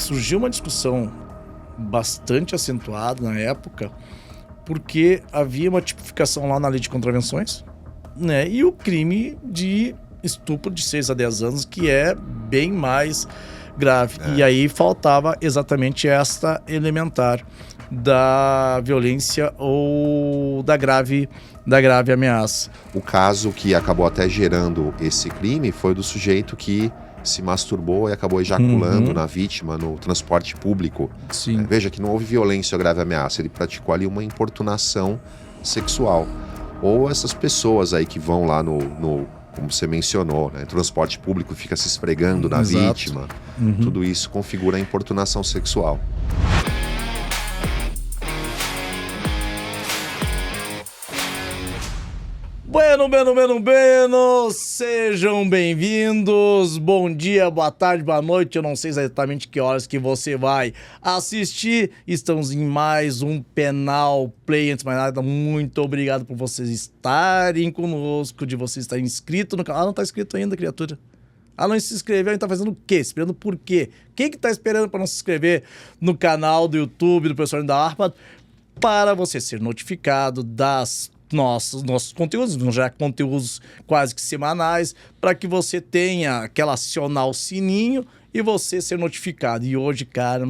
surgiu uma discussão bastante acentuada na época, porque havia uma tipificação lá na lei de contravenções, né? E o crime de estupro de 6 a 10 anos, que é bem mais grave. E aí faltava exatamente esta elementar da violência ou da grave ameaça. O caso que acabou até gerando esse crime foi do sujeito que se masturbou e acabou ejaculando na vítima no transporte público. Sim. Veja que não houve violência ou grave ameaça, ele praticou ali uma importunação sexual. Ou essas pessoas aí que vão lá no como você mencionou, né, transporte público, fica se esfregando na vítima. Tudo isso configura a importunação sexual. Bueno, sejam bem-vindos, bom dia, boa tarde, boa noite, eu não sei exatamente que horas que você vai assistir, estamos em mais um Penal Play. Antes de mais nada, muito obrigado por vocês estarem conosco, de vocês estarem inscritos no canal. Ah, não tá inscrito ainda, criatura? Ah, não se inscreveu, então tá fazendo o quê? Esperando por quê? Quem que tá esperando para não se inscrever no canal do YouTube do Professor da Harpa? Para você ser notificado das nossos conteúdos, já conteúdos quase que semanais, para que você tenha aquela acionar o sininho e você ser notificado. E hoje, cara,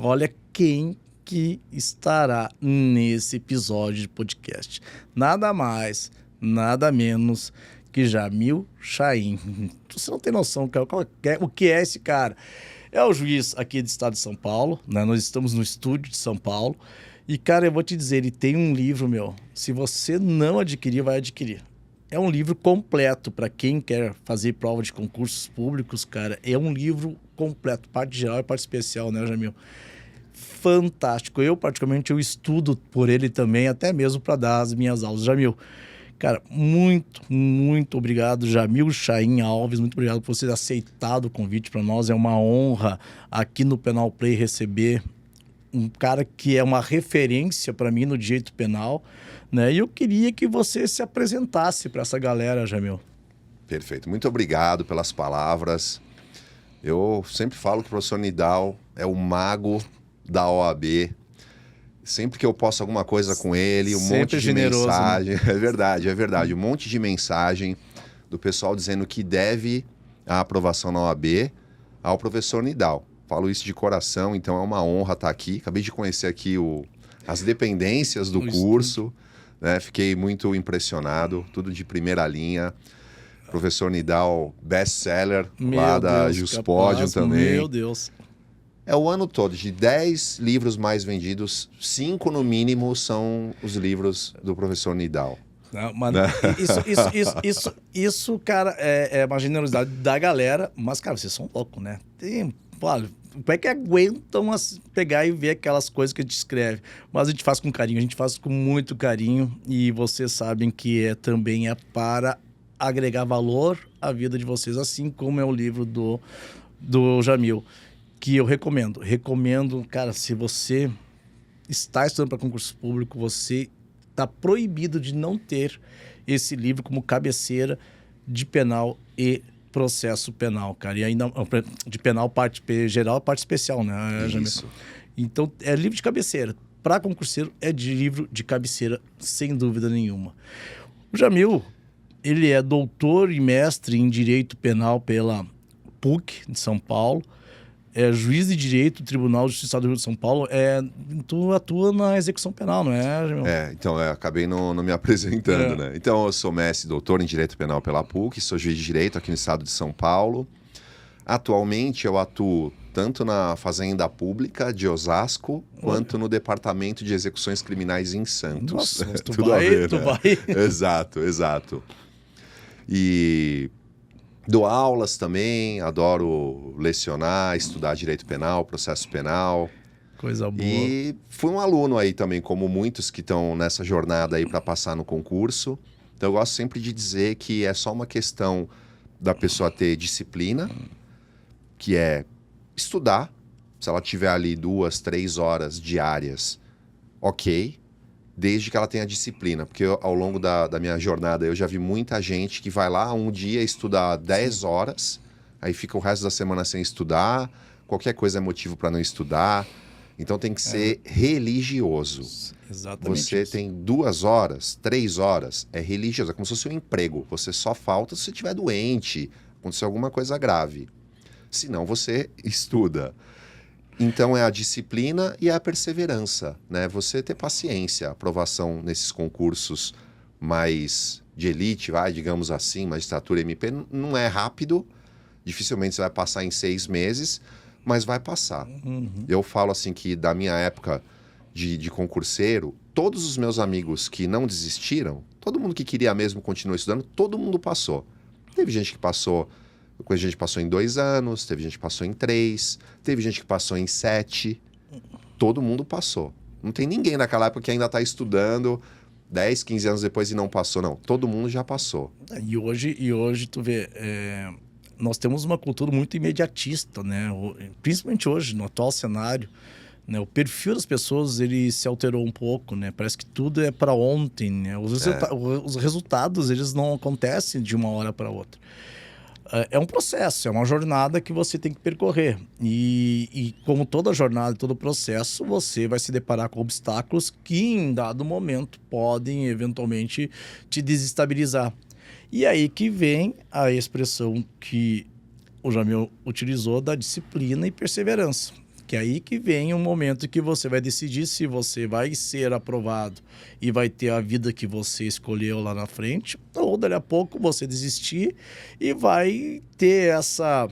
olha quem que estará nesse episódio de podcast. Nada mais, nada menos que Jamil Chaim. Você não tem noção, cara, o que é esse cara? É o juiz aqui do estado de São Paulo, né? Nós estamos no estúdio de São Paulo. E, cara, eu vou te dizer, ele tem um livro, meu. Se você não adquirir, vai adquirir. É um livro completo para quem quer fazer prova de concursos públicos, cara. É um livro completo, parte geral e parte especial, né, Jamil? Fantástico. Eu, particularmente, eu estudo por ele também, até mesmo para dar as minhas aulas. Jamil, cara, muito obrigado, Jamil Chaim Alves. Muito obrigado por você ter aceitado o convite para nós. É uma honra aqui no Penal Play receber um cara que é uma referência para mim no direito penal, né? E eu queria que você se apresentasse para essa galera, Jamil. Perfeito. Muito obrigado pelas palavras. Eu sempre falo que o professor Nidal é o mago da OAB. Sempre que eu posto alguma coisa com ele, um monte de generoso, mensagem. né? É verdade. Um monte de mensagem do pessoal dizendo que deve a aprovação na OAB ao professor Nidal. Falo isso de coração, então é uma honra estar aqui. Acabei de conhecer aqui as dependências do curso, né? Fiquei muito impressionado, tudo de primeira linha. Professor Nidal, best-seller lá da Juspodium também. Meu Deus. É o ano todo, de 10 livros mais vendidos, 5 no mínimo são os livros do professor Nidal. Não, mano, isso, cara, é uma generosidade da galera, mas, cara, vocês são loucos, né? Olha, como é que aguentam pegar e ver aquelas coisas que a gente escreve? Mas a gente faz com carinho, a gente faz com muito carinho, e vocês sabem que também é para agregar valor à vida de vocês, assim como é o livro do Jamil, que eu recomendo. Recomendo, cara, se você está estudando para concurso público, você está proibido de não ter esse livro como cabeceira de penal e processo penal, cara. E ainda de penal, parte geral, parte especial, né, Jamil? Isso. Então, é livro de cabeceira. Para concurseiro, é de livro de cabeceira, sem dúvida nenhuma. O Jamil, ele é doutor e mestre em Direito Penal pela PUC de São Paulo. É juiz de direito do Tribunal de Justiça do Rio de São Paulo. Tu atua na execução penal, não é, Jamil? Então, acabei não me apresentando, né? Então, eu sou mestre e doutor em Direito Penal pela PUC, sou juiz de direito aqui no estado de São Paulo. Atualmente, eu atuo tanto na Fazenda Pública de Osasco, quanto no Departamento de Execuções Criminais em Santos. Nossa, mas tu Tudo vai, a ver, tu né? vai. Exato. E dou aulas também, adoro lecionar, estudar direito penal, processo penal. Coisa boa. E fui um aluno aí também, como muitos que estão nessa jornada aí para passar no concurso. Então eu gosto sempre de dizer que é só uma questão da pessoa ter disciplina, que é estudar. Se ela tiver ali 2, 3 horas diárias, ok, desde que ela tenha disciplina. Porque ao longo da minha jornada eu já vi muita gente que vai lá um dia estudar 10 horas, aí fica o resto da semana sem estudar, qualquer coisa é motivo para não estudar. Então tem que ser religioso. Exatamente. Você tem 2 horas, 3 horas, é religioso, é como se fosse um emprego. Você só falta se você estiver doente, acontecer alguma coisa grave. Senão você estuda. Então é a disciplina e a perseverança, né? Você ter paciência, aprovação nesses concursos mais de elite, digamos assim, magistratura, MP, não é rápido, dificilmente você vai passar em 6 meses, mas vai passar. Eu falo assim que da minha época de concurseiro, todos os meus amigos que não desistiram, todo mundo que queria mesmo continuar estudando, todo mundo passou. Teve gente que passou... A gente passou em 2 anos, teve gente que passou em 3, teve gente que passou em 7. Todo mundo passou. Não tem ninguém naquela época que ainda está estudando 10, 15 anos depois e não passou, não. Todo mundo já passou. E hoje tu vê, nós temos uma cultura muito imediatista, né? Principalmente hoje, no atual cenário, né? O perfil das pessoas, ele se alterou um pouco, né? Parece que tudo é para ontem, né? Os resultados, eles não acontecem de uma hora para outra. É um processo, é uma jornada que você tem que percorrer. E como toda jornada, todo processo, você vai se deparar com obstáculos que, em dado momento, podem eventualmente te desestabilizar. E aí que vem a expressão que o Jamil utilizou da disciplina e perseverança. Que é aí que vem um momento que você vai decidir se você vai ser aprovado e vai ter a vida que você escolheu lá na frente, ou dali a pouco você desistir e vai ter essa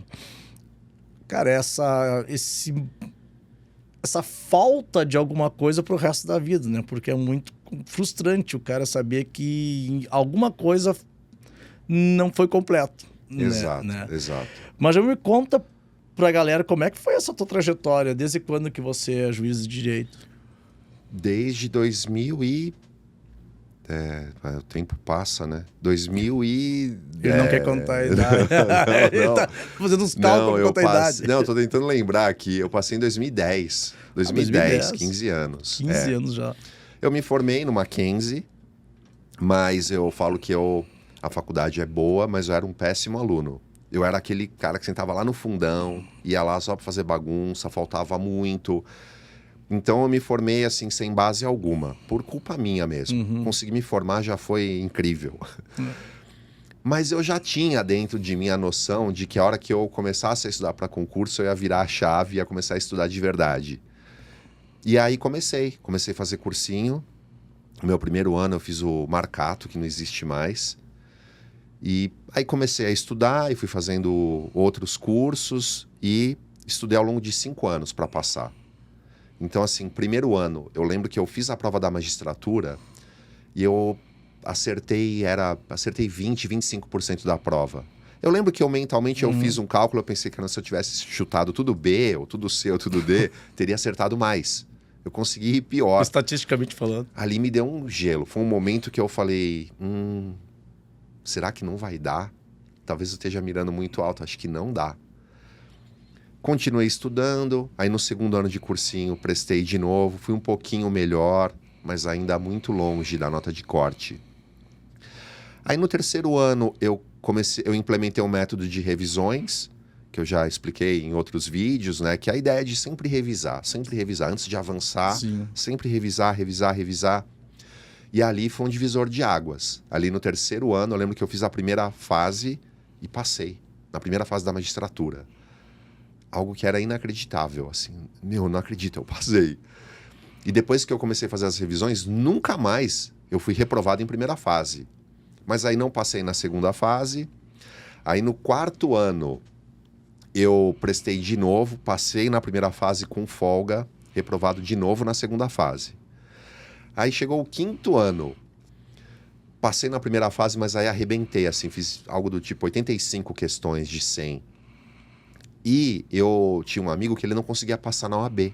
falta de alguma coisa pro resto da vida, né? Porque é muito frustrante o cara saber que alguma coisa não foi completo. Exato, né? exato. Mas já me conta pra galera como é que foi essa tua trajetória, desde quando que você é juiz de direito? Desde 2000 e... o tempo passa, né? 2000 e... Ele não quer contar a idade. Ele tá fazendo uns cálculos pra contar a idade. Não, eu tô tentando lembrar aqui. Eu passei em 2010. 2010, 15 anos. 15 anos já. Eu me formei no Mackenzie, mas eu falo que a faculdade é boa, mas eu era um péssimo aluno. Eu era aquele cara que sentava lá no fundão, ia lá só para fazer bagunça, faltava muito. Então eu me formei assim, sem base alguma, por culpa minha mesmo. Conseguir me formar já foi incrível. Mas eu já tinha dentro de mim a noção de que a hora que eu começasse a estudar para concurso, eu ia virar a chave e ia começar a estudar de verdade. E aí comecei a fazer cursinho. No meu primeiro ano eu fiz o Marcato, que não existe mais. E aí comecei a estudar e fui fazendo outros cursos e estudei ao longo de 5 anos para passar. Então, assim, primeiro ano, eu lembro que eu fiz a prova da magistratura e eu acertei 20, 25% da prova. Eu lembro que mentalmente eu fiz um cálculo, eu pensei que se eu tivesse chutado tudo B, ou tudo C, ou tudo D, teria acertado mais. Eu consegui ir pior. Estatisticamente falando. Ali me deu um gelo. Foi um momento que eu falei... será que não vai dar? Talvez eu esteja mirando muito alto, acho que não dá. Continuei estudando, aí no segundo ano de cursinho prestei de novo, fui um pouquinho melhor, mas ainda muito longe da nota de corte. Aí no terceiro ano eu implementei um método de revisões, que eu já expliquei em outros vídeos, né? Que a ideia é de sempre revisar, antes de avançar, Sim. sempre revisar. E ali foi um divisor de águas. Ali no terceiro ano, eu lembro que eu fiz a primeira fase e passei. Na primeira fase da magistratura. Algo que era inacreditável, assim. Não acredito, eu passei. E depois que eu comecei a fazer as revisões, nunca mais eu fui reprovado em primeira fase. Mas aí não passei na segunda fase. Aí no quarto ano, eu prestei de novo, passei na primeira fase com folga, reprovado de novo na segunda fase. Aí chegou o quinto ano, passei na primeira fase, mas aí arrebentei, assim, fiz algo do tipo 85 questões de 100. E eu tinha um amigo que ele não conseguia passar na OAB.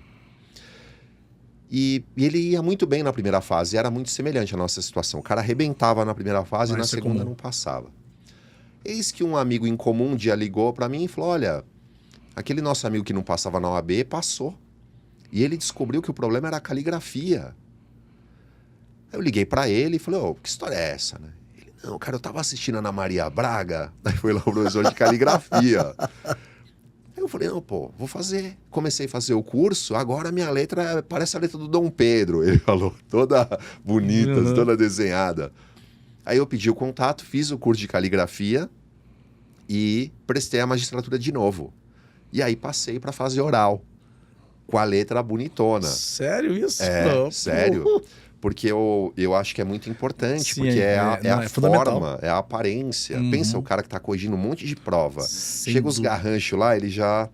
E ele ia muito bem na primeira fase, era muito semelhante à nossa situação. O cara arrebentava na primeira fase e na segunda não passava. Eis que um amigo em comum um dia ligou para mim e falou, olha, aquele nosso amigo que não passava na OAB passou. E ele descobriu que o problema era a caligrafia. Eu liguei para ele e falei, que história é essa, né? Ele, Não, cara, eu tava assistindo a Ana Maria Braga, daí foi lá o professor de caligrafia. Aí eu falei, não, pô, vou fazer. Comecei a fazer o curso, agora a minha letra parece a letra do Dom Pedro, ele falou, toda bonita, toda desenhada. Aí eu pedi o contato, fiz o curso de caligrafia e prestei a magistratura de novo. E aí passei para fase oral, com a letra bonitona. Sério isso? É, sério. Porque eu acho que é muito importante, Sim, porque é a fundamental. forma, é a aparência. Uhum. Pensa, o cara que tá corrigindo um monte de prova. Sem Chega os dúvida. garranchos lá, ele já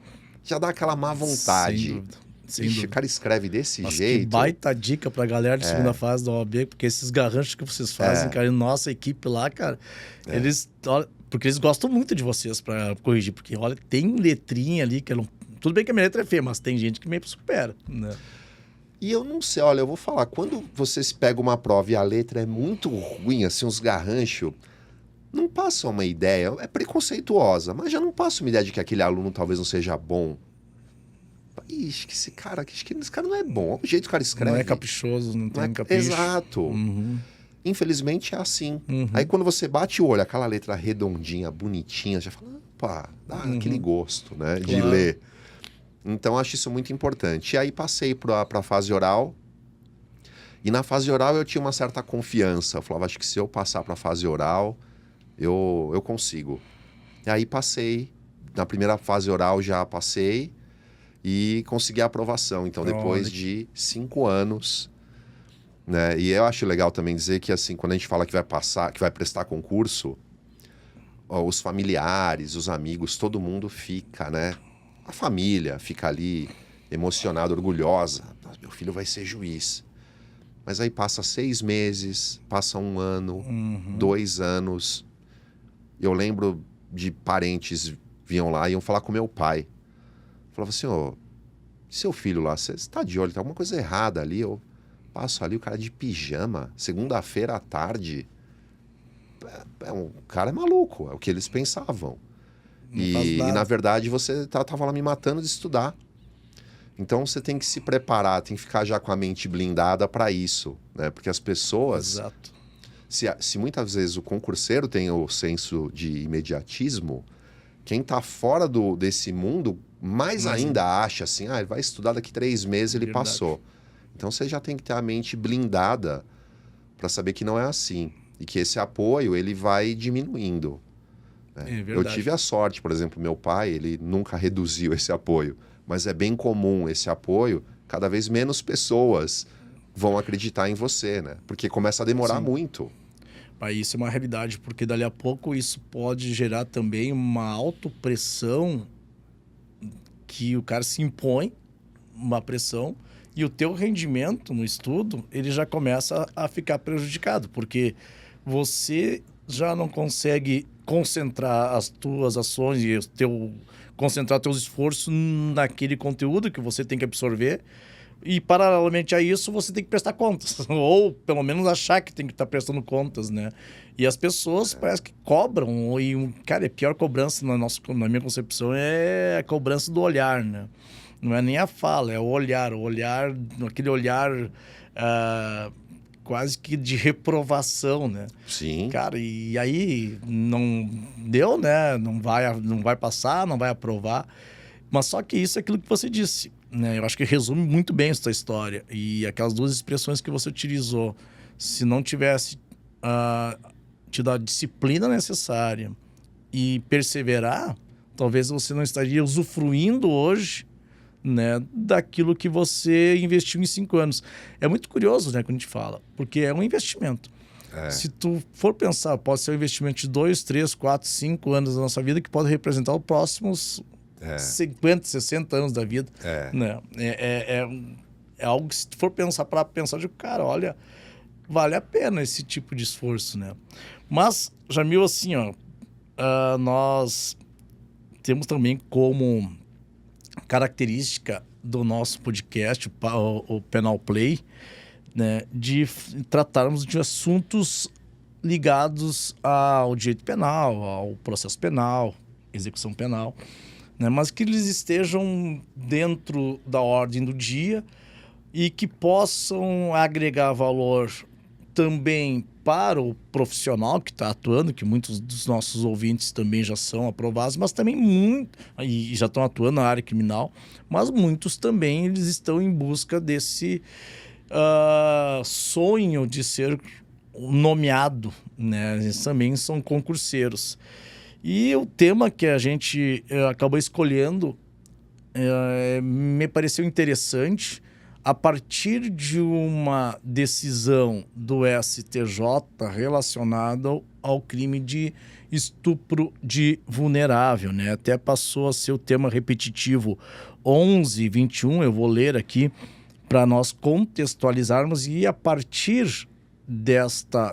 dá aquela má vontade. Sem dúvida. Sem Ixi, dúvida. o cara escreve desse Nossa, jeito. que baita dica pra galera de segunda fase da OAB, porque esses garranchos que vocês fazem, cara, e nossa equipe lá, cara, eles... Olha, porque eles gostam muito de vocês pra corrigir, porque, olha, tem letrinha ali que eu não... Tudo bem que a minha letra é feia, mas tem gente que meio supera, né? E eu não sei, olha, eu vou falar, quando você se pega uma prova e a letra é muito ruim, assim, uns garranchos, não passa uma ideia, é preconceituosa, mas já não passa uma ideia de que aquele aluno talvez não seja bom. Ixi, que esse cara não é bom, o jeito que o cara escreve. Não é caprichoso, não tem capricho. Exato. Uhum. Infelizmente é assim. Uhum. Aí quando você bate o olho, aquela letra redondinha, bonitinha, já fala, opa, dá aquele gosto, né, de ler. Então, acho isso muito importante. E aí, passei para a fase oral. E na fase oral, eu tinha uma certa confiança. Eu falava, acho que se eu passar para a fase oral, eu consigo. E aí, passei. Na primeira fase oral, já passei. E consegui a aprovação. Então, depois de 5 anos... Né? E eu acho legal também dizer que, assim, quando a gente fala que vai passar, que vai prestar concurso, ó, os familiares, os amigos, todo mundo fica, né? A família fica ali emocionada, orgulhosa. Meu filho vai ser juiz. Mas aí passa 6 meses, passa 1 ano, 2 anos. Eu lembro de parentes vinham lá e iam falar com meu pai. Falava assim, ô, seu filho lá, você está de olho, tá alguma coisa errada ali. Eu passo ali, o cara de pijama, segunda-feira à tarde. O cara é maluco, é o que eles pensavam. E na verdade você tava lá me matando de estudar. Então você tem que se preparar, tem que ficar já com a mente blindada para isso, né? Porque as pessoas... Exato. Se muitas vezes o concurseiro tem o senso de imediatismo, quem tá fora desse mundo mais ainda acha assim, ele vai estudar daqui 3 meses, ele passou. Então você já tem que ter a mente blindada para saber que não é assim. E que esse apoio, ele vai diminuindo. Eu tive a sorte, por exemplo, meu pai, ele nunca reduziu esse apoio, mas é bem comum esse apoio, cada vez menos pessoas vão acreditar em você, né? Porque começa a demorar muito. Mas isso é uma realidade, porque dali a pouco isso pode gerar também uma autopressão que o cara se impõe, uma pressão, e o teu rendimento no estudo, ele já começa a ficar prejudicado, porque você já não consegue concentrar as tuas ações e concentrar teus esforços naquele conteúdo que você tem que absorver. E, paralelamente a isso, você tem que prestar contas. Ou, pelo menos, achar que tem que estar prestando contas, né? E as pessoas parece que cobram. E, cara, a pior cobrança na minha concepção é a cobrança do olhar, né? Não é nem a fala, é o olhar. O olhar, aquele olhar... quase que de reprovação, né? Sim. Cara, e aí não deu, né? Não vai passar, não vai aprovar. Mas só que isso é aquilo que você disse, né? Eu acho que resume muito bem essa história. E aquelas 2 expressões que você utilizou, se não tivesse tido a disciplina necessária e perseverar, talvez você não estaria usufruindo hoje, né, daquilo que você investiu em 5 anos. É muito curioso, né, quando a gente fala, porque é um investimento. Se tu for pensar, pode ser um investimento de 2, 3, 4, 5 anos da nossa vida que pode representar os próximos 50, 60 anos da vida. Né? É algo que, se tu for pensar, de cara, olha, vale a pena esse tipo de esforço, né? Mas, Jamil, assim, ó, nós temos também como característica do nosso podcast, o Penal Play, né, de tratarmos de assuntos ligados ao direito penal, ao processo penal, execução penal, né, mas que eles estejam dentro da ordem do dia e que possam agregar valor também para o profissional que está atuando, que muitos dos nossos ouvintes também já são aprovados, mas também e já estão atuando na área criminal, mas muitos também eles estão em busca desse sonho de ser nomeado, né? Eles também são concurseiros. E o tema que a gente acabou escolhendo me pareceu interessante a partir de uma decisão do STJ relacionada ao crime de estupro de vulnerável, né? Até passou a ser o tema repetitivo 1121, eu vou ler aqui para nós contextualizarmos e a partir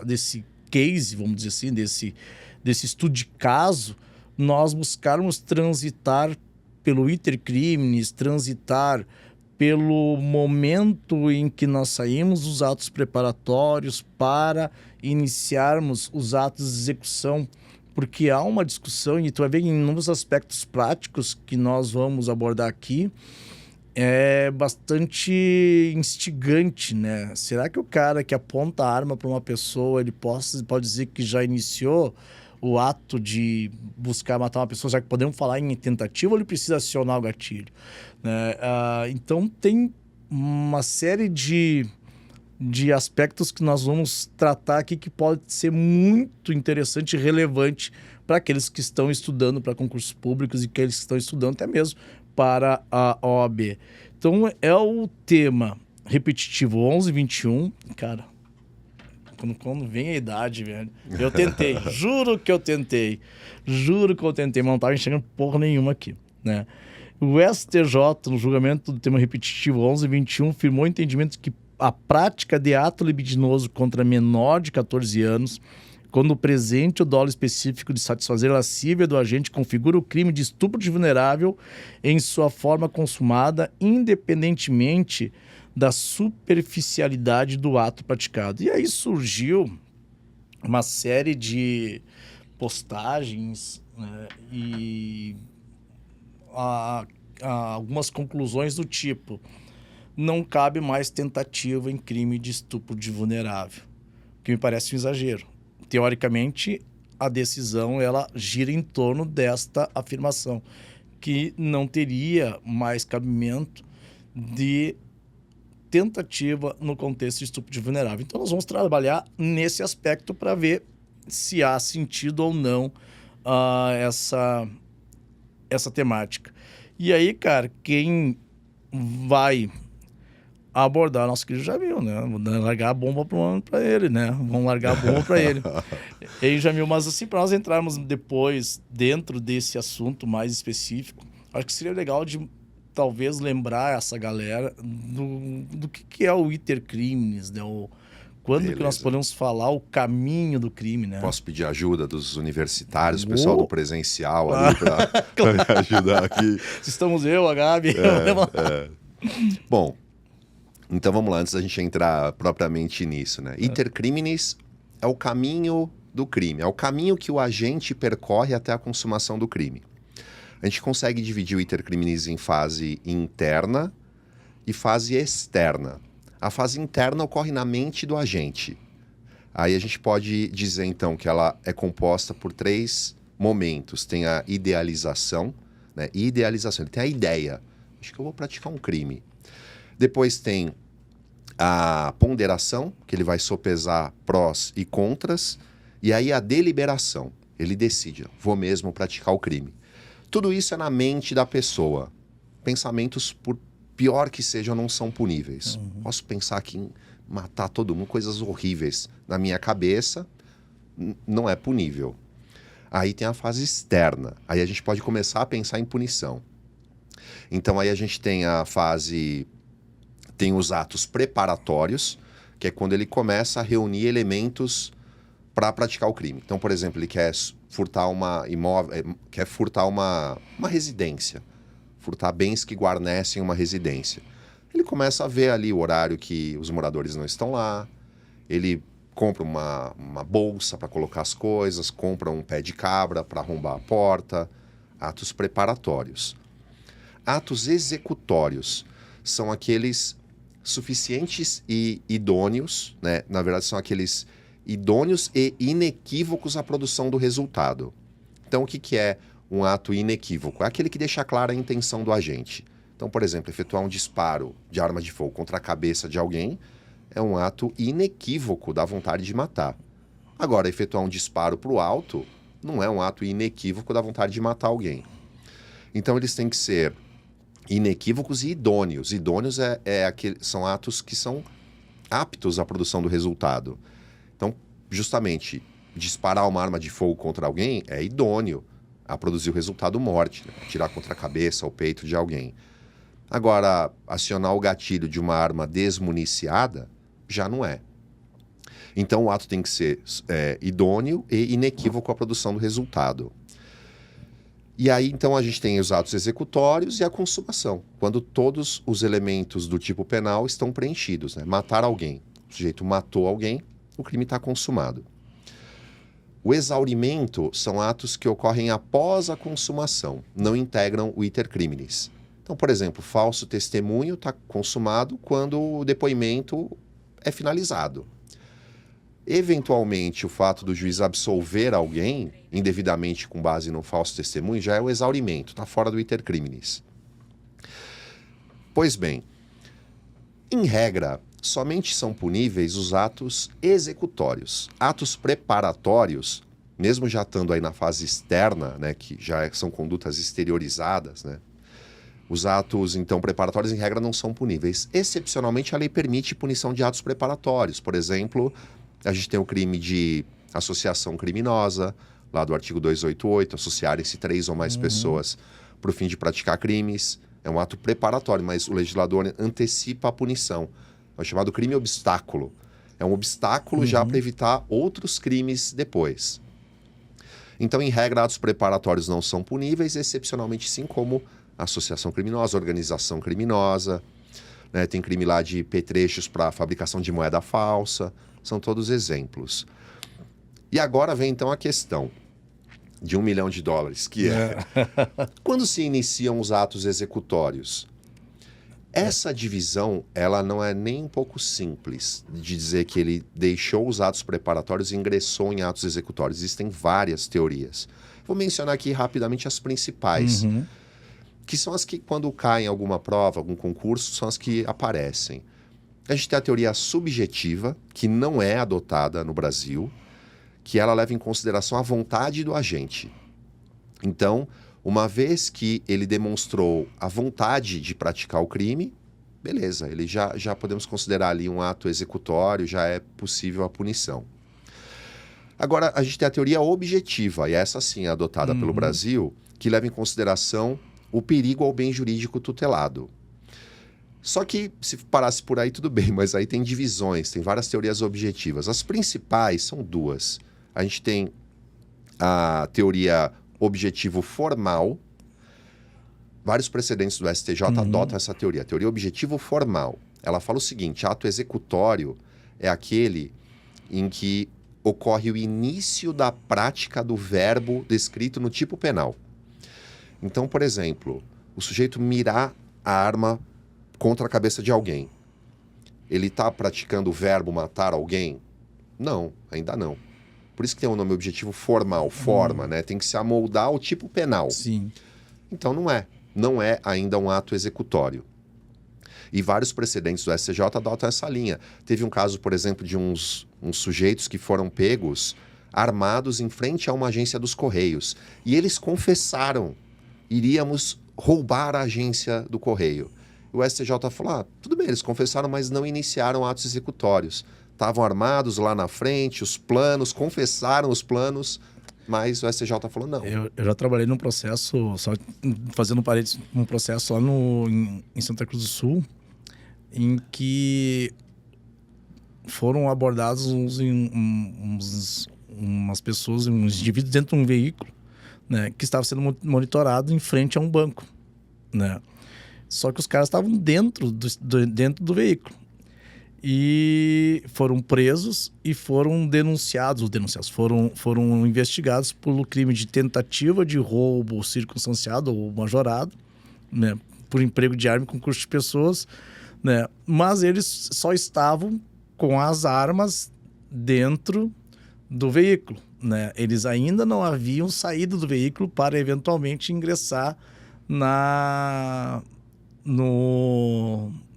desse case, vamos dizer assim, desse estudo de caso, nós buscarmos transitar pelo iter criminis, transitar pelo momento em que nós saímos dos atos preparatórios para iniciarmos os atos de execução, porque há uma discussão, e tu vai ver em inúmeros aspectos práticos que nós vamos abordar aqui, é bastante instigante, né? Será que o cara que aponta a arma para uma pessoa, ele pode dizer que já iniciou o ato de buscar matar uma pessoa? Já que podemos falar em tentativa, ou ele precisa acionar o gatilho, né? Então tem uma série de aspectos que nós vamos tratar aqui que pode ser muito interessante e relevante para aqueles que estão estudando para concursos públicos e aqueles que estão estudando até mesmo para a OAB. Então é o tema repetitivo 1121, cara. Quando vem a idade, velho. Eu tentei, juro que eu tentei, mas não estava enxergando porra nenhuma aqui, né? O STJ, no julgamento do tema repetitivo 1121, firmou o entendimento que a prática de ato libidinoso contra menor de 14 anos, quando o presente o dolo específico de satisfazer a lascívia do agente configura o crime de estupro de vulnerável em sua forma consumada, independentemente da superficialidade do ato praticado. E aí surgiu uma série de postagens, né, e algumas conclusões do tipo: não cabe mais tentativa em crime de estupro de vulnerável, que me parece um exagero. Teoricamente, a decisão ela gira em torno desta afirmação, que não teria mais cabimento de tentativa no contexto de estupro de vulnerável. Então, nós vamos trabalhar nesse aspecto para ver se há sentido ou não essa temática. E aí, cara, quem vai abordar, nosso querido Jamil, né? Vamos largar a bomba para ele, né? Vamos largar a bomba para ele. E aí, Jamil, mas assim, para nós entrarmos depois dentro desse assunto mais específico, acho que seria legal de talvez lembrar essa galera do que é o iter criminis, né? Quando que nós podemos falar o caminho do crime, né? Posso pedir ajuda dos universitários, o pessoal do presencial ali para me ajudar aqui. Estamos eu, a Gabi. Bom, então vamos lá, antes da gente entrar propriamente nisso, né? Iter criminis é o caminho do crime, é o caminho que o agente percorre até a consumação do crime. A gente consegue dividir o iter criminis em fase interna e fase externa. A fase interna ocorre na mente do agente. Aí a gente pode dizer, então, que ela é composta por 3 momentos. Tem a idealização, né? Idealização, ele tem a ideia. Acho que eu vou praticar um crime. Depois tem a ponderação, que ele vai sopesar prós e contras. E aí a deliberação, ele decide, vou mesmo praticar o crime. Tudo isso é na mente da pessoa. Pensamentos, por pior que sejam, não são puníveis. Posso pensar aqui em matar todo mundo, coisas horríveis na minha cabeça, não é punível. Aí tem a fase externa. Aí a gente pode começar a pensar em punição. Então aí a gente tem a fase... Tem os atos preparatórios, que é quando ele começa a reunir elementos para praticar o crime. Então, por exemplo, ele quer furtar quer furtar uma residência, furtar bens que guarnecem uma residência. Ele começa a ver ali o horário que os moradores não estão lá, ele compra uma bolsa para colocar as coisas, compra um pé de cabra para arrombar a porta. Atos preparatórios. Atos executórios são aqueles suficientes e idôneos, né? Na verdade, são aqueles idôneos e inequívocos à produção do resultado. Então, o que é um ato inequívoco? É aquele que deixa clara a intenção do agente. Então, por exemplo, efetuar um disparo de arma de fogo contra a cabeça de alguém é um ato inequívoco da vontade de matar. Agora, efetuar um disparo para o alto não é um ato inequívoco da vontade de matar alguém. Então, eles têm que ser inequívocos e idôneos. Idôneos são atos que são aptos à produção do resultado. Então, justamente, disparar uma arma de fogo contra alguém é idôneo a produzir o resultado morte, né? Atirar contra a cabeça ou peito de alguém. Agora, acionar o gatilho de uma arma desmuniciada já não é. Então, o ato tem que ser idôneo e inequívoco à produção do resultado. E aí, então, a gente tem os atos executórios e a consumação, quando todos os elementos do tipo penal estão preenchidos, né? Matar alguém. O sujeito matou alguém, o crime está consumado. O exaurimento são atos que ocorrem após a consumação, não integram o iter criminis. Então, por exemplo, falso testemunho está consumado quando o depoimento é finalizado. Eventualmente, o fato do juiz absolver alguém, indevidamente com base no falso testemunho, já é o exaurimento, está fora do iter criminis. Pois bem, em regra, somente são puníveis os atos executórios. Atos preparatórios, mesmo já estando aí na fase externa, né, que já são condutas exteriorizadas, né, os atos, então, preparatórios, em regra, não são puníveis. Excepcionalmente, a lei permite punição de atos preparatórios. Por exemplo, a gente tem o crime de associação criminosa, lá do artigo 288, associarem-se 3 ou mais pessoas para o fim de praticar crimes. É um ato preparatório, mas o legislador antecipa a punição. É o chamado crime obstáculo. É um obstáculo já para evitar outros crimes depois. Então, em regra, atos preparatórios não são puníveis, excepcionalmente sim, como associação criminosa, organização criminosa, né? Tem crime lá de petrechos para fabricação de moeda falsa, são todos exemplos. E agora vem então a questão de $1 milhão, que é quando se iniciam os atos executórios? Essa divisão, ela não é nem um pouco simples de dizer que ele deixou os atos preparatórios e ingressou em atos executórios. Existem várias teorias. Vou mencionar aqui rapidamente as principais, que são as que, quando caem em alguma prova, algum concurso, são as que aparecem. A gente tem a teoria subjetiva, que não é adotada no Brasil, que ela leva em consideração a vontade do agente. Então, uma vez que ele demonstrou a vontade de praticar o crime, beleza, ele já podemos considerar ali um ato executório, já é possível a punição. Agora, a gente tem a teoria objetiva, e essa sim é adotada pelo Brasil, que leva em consideração o perigo ao bem jurídico tutelado. Só que, se parasse por aí, tudo bem, mas aí tem divisões, tem várias teorias objetivas. As principais são duas. A gente tem a teoria objetivo formal. Vários precedentes do STJ adotam essa teoria. A teoria objetivo formal. Ela fala o seguinte: ato executório é aquele em que ocorre o início da prática do verbo descrito no tipo penal. Então, por exemplo, o sujeito mirar a arma contra a cabeça de alguém. Ele está praticando o verbo matar alguém? Não, ainda não. Por isso que tem o nome objetivo formal, forma, né? Tem que se amoldar ao tipo penal. Sim. Então não é ainda um ato executório. E vários precedentes do STJ adotam essa linha. Teve um caso, por exemplo, de uns sujeitos que foram pegos armados em frente a uma agência dos Correios. E eles confessaram: iríamos roubar a agência do Correio. O STJ falou: tudo bem, eles confessaram, mas não iniciaram atos executórios. Estavam armados lá na frente, os planos, confessaram os planos, mas o STJ falou não. Eu já trabalhei num processo, só fazendo parênteses, um processo lá em Santa Cruz do Sul, em que foram abordados umas pessoas, uns indivíduos dentro de um veículo, né, que estava sendo monitorado em frente a um banco, né? Só que os caras estavam dentro do veículo. E foram presos e foram denunciados, foram investigados pelo crime de tentativa de roubo circunstanciado ou majorado, né, por emprego de arma e concurso de pessoas, né, mas eles só estavam com as armas dentro do veículo, né? Eles ainda não haviam saído do veículo para eventualmente ingressar na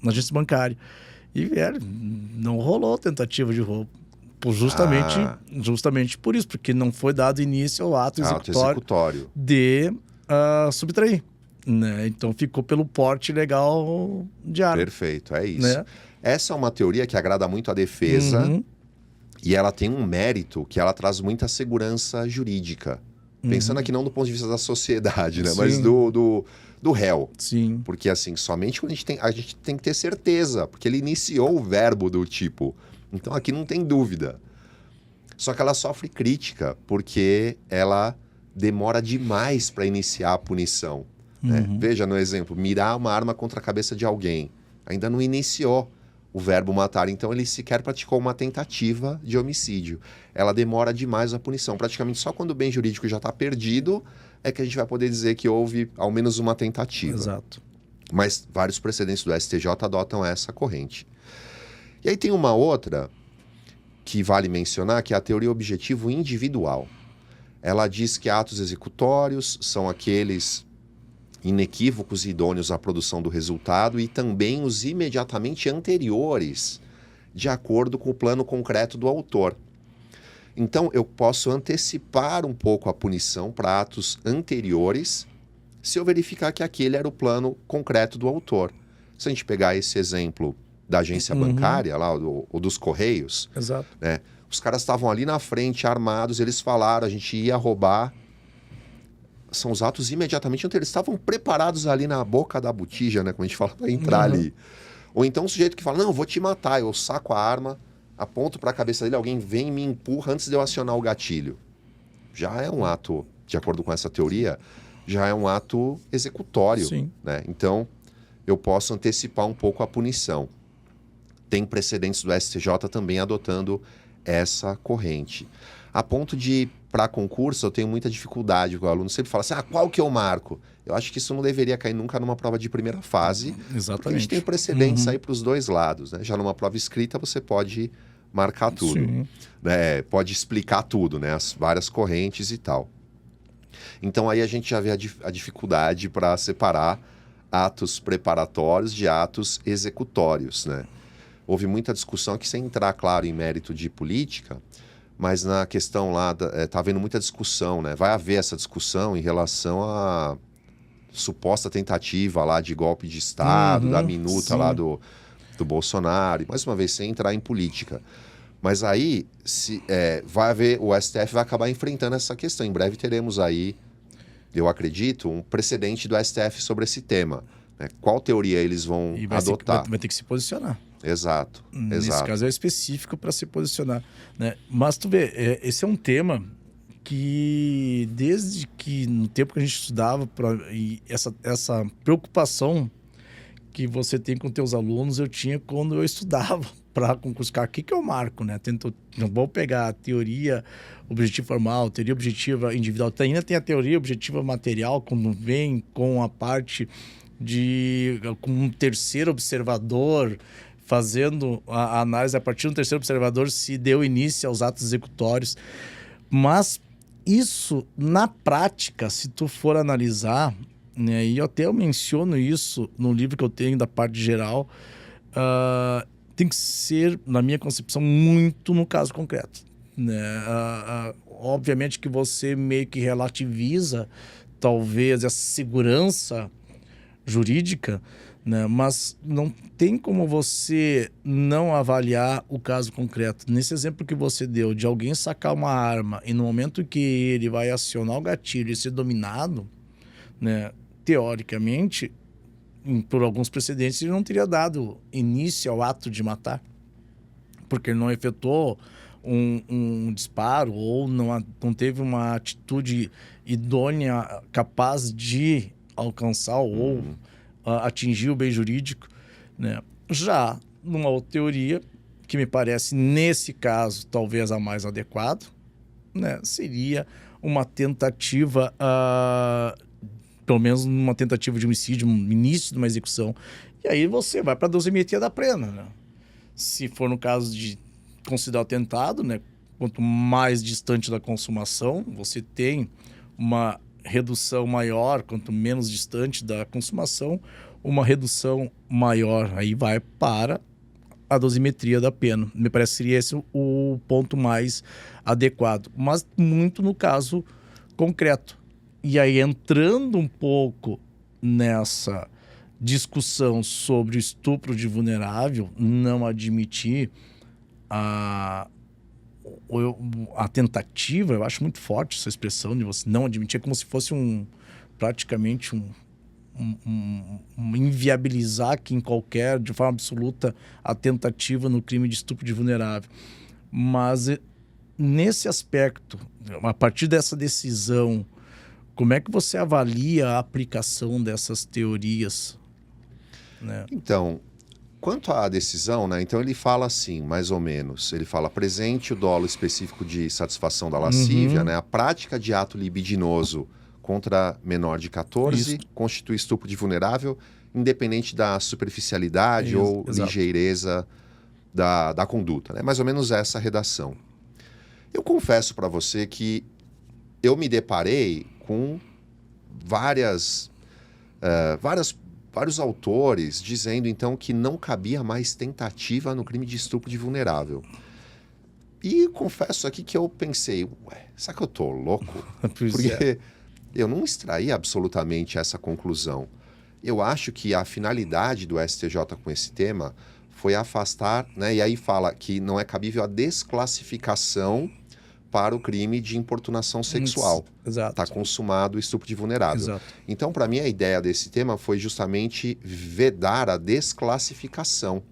agência bancária. E, velho, não rolou tentativa de roubo. Justamente por isso, porque não foi dado início ao ato executório de subtrair. Né? Então ficou pelo porte ilegal de arma. Perfeito, é isso. Né? Essa é uma teoria que agrada muito a defesa e ela tem um mérito que ela traz muita segurança jurídica. Pensando aqui não do ponto de vista da sociedade, né? Mas do réu. Sim. Porque assim, somente quando a gente tem que ter certeza, porque ele iniciou o verbo do tipo. Então aqui não tem dúvida. Só que ela sofre crítica porque ela demora demais para iniciar a punição. Né? Veja no exemplo, mirar uma arma contra a cabeça de alguém. Ainda não iniciou o verbo matar, então ele sequer praticou uma tentativa de homicídio. Ela demora demais a punição. Praticamente só quando o bem jurídico já está perdido é que a gente vai poder dizer que houve ao menos uma tentativa. Exato. Mas vários precedentes do STJ adotam essa corrente. E aí tem uma outra que vale mencionar, que é a teoria objetivo individual. Ela diz que atos executórios são aqueles inequívocos e idôneos à produção do resultado e também os imediatamente anteriores, de acordo com o plano concreto do autor. Então, eu posso antecipar um pouco a punição para atos anteriores se eu verificar que aquele era o plano concreto do autor. Se a gente pegar esse exemplo da agência bancária, lá, ou dos Correios, Exato. Né, os caras estavam ali na frente, armados, eles falaram, a gente ia roubar. São os atos imediatamente anteriores. Eles estavam preparados ali na boca da botija, né? Como a gente fala, para entrar ali. Ou então o sujeito que fala, não, eu vou te matar. Eu saco a arma, aponto para a cabeça dele, alguém vem e me empurra antes de eu acionar o gatilho. Já é um ato, de acordo com essa teoria, já é um ato executório. Sim. Né? Então, eu posso antecipar um pouco a punição. Tem precedentes do STJ também adotando essa corrente. A ponto de, para concurso, eu tenho muita dificuldade com o aluno. Sempre fala assim, qual que eu marco? Eu acho que isso não deveria cair nunca numa prova de primeira fase. Exatamente. Porque a gente tem precedentes aí para os dois lados. Né? Já numa prova escrita, você pode marcar tudo. Né? Pode explicar tudo, né? As várias correntes e tal. Então aí a gente já vê a dificuldade para separar atos preparatórios de atos executórios, né? Houve muita discussão aqui, sem entrar, claro, em mérito de política, mas na questão lá, está havendo muita discussão, né? Vai haver essa discussão em relação à suposta tentativa lá de golpe de Estado, da minuta lá do Bolsonaro, e mais uma vez, sem entrar em política. Mas aí, vai haver, o STF vai acabar enfrentando essa questão. Em breve teremos aí, eu acredito, um precedente do STF sobre esse tema. Né? Qual teoria eles vão adotar? Vai ter que se posicionar. Exato. Nesse caso é específico para se posicionar. Né? Mas tu vê, esse é um tema que desde que no tempo que a gente estudava, e essa preocupação que você tem com teus alunos, eu tinha quando eu estudava para concurso. O que eu marco, né? Não vou pegar a teoria objetiva formal, teoria objetiva individual. Ainda tem a teoria objetiva material, quando vem com a parte com um terceiro observador, fazendo a análise a partir do terceiro observador se deu início aos atos executórios. Mas isso, na prática, se tu for analisar, né, e eu menciono isso no livro que eu tenho da parte geral, tem que ser, na minha concepção, muito no caso concreto. Né? Obviamente que você meio que relativiza, talvez, essa segurança jurídica, né? Mas não tem como você não avaliar o caso concreto. Nesse exemplo que você deu, de alguém sacar uma arma e no momento que ele vai acionar o gatilho e ser dominado, né, teoricamente, por alguns precedentes, ele não teria dado início ao ato de matar, porque ele não efetuou um disparo ou não teve uma atitude idônea capaz de alcançar ou atingir o bem jurídico, né? Já numa outra teoria, que me parece, nesse caso, talvez a mais adequada, né? Seria uma tentativa, pelo menos uma tentativa de homicídio, um início de uma execução. E aí você vai para a dosimetria da pena, né? Se for no caso de considerar atentado, né? Quanto mais distante da consumação, você tem uma redução maior, quanto menos distante da consumação, uma redução maior. Aí vai para a dosimetria da pena. Me parece que seria esse o ponto mais adequado. Mas muito no caso concreto. E aí, entrando um pouco nessa discussão sobre o estupro de vulnerável, não admitir a tentativa, eu acho muito forte essa expressão de você não admitir, é como se fosse praticamente inviabilizar que em qualquer, de forma absoluta, a tentativa no crime de estupro de vulnerável. Mas nesse aspecto, a partir dessa decisão, como é que você avalia a aplicação dessas teorias, né? Então, quanto à decisão, né? Então ele fala assim, mais ou menos. Ele fala, presente o dolo específico de satisfação da lascívia, né? A prática de ato libidinoso contra menor de 14 constitui estupro de vulnerável, independente da superficialidade ou ligeireza da conduta, né? Mais ou menos essa redação. Eu confesso para você que eu me deparei com vários autores dizendo, então, que não cabia mais tentativa no crime de estupro de vulnerável. E confesso aqui que eu pensei, será que eu tô louco? Porque eu não extraí absolutamente essa conclusão. Eu acho que a finalidade do STJ com esse tema foi afastar, né? E aí fala que não é cabível a desclassificação para o crime de importunação sexual. Está consumado o estupro de vulnerável. Então, para mim, a ideia desse tema foi justamente vedar a desclassificação.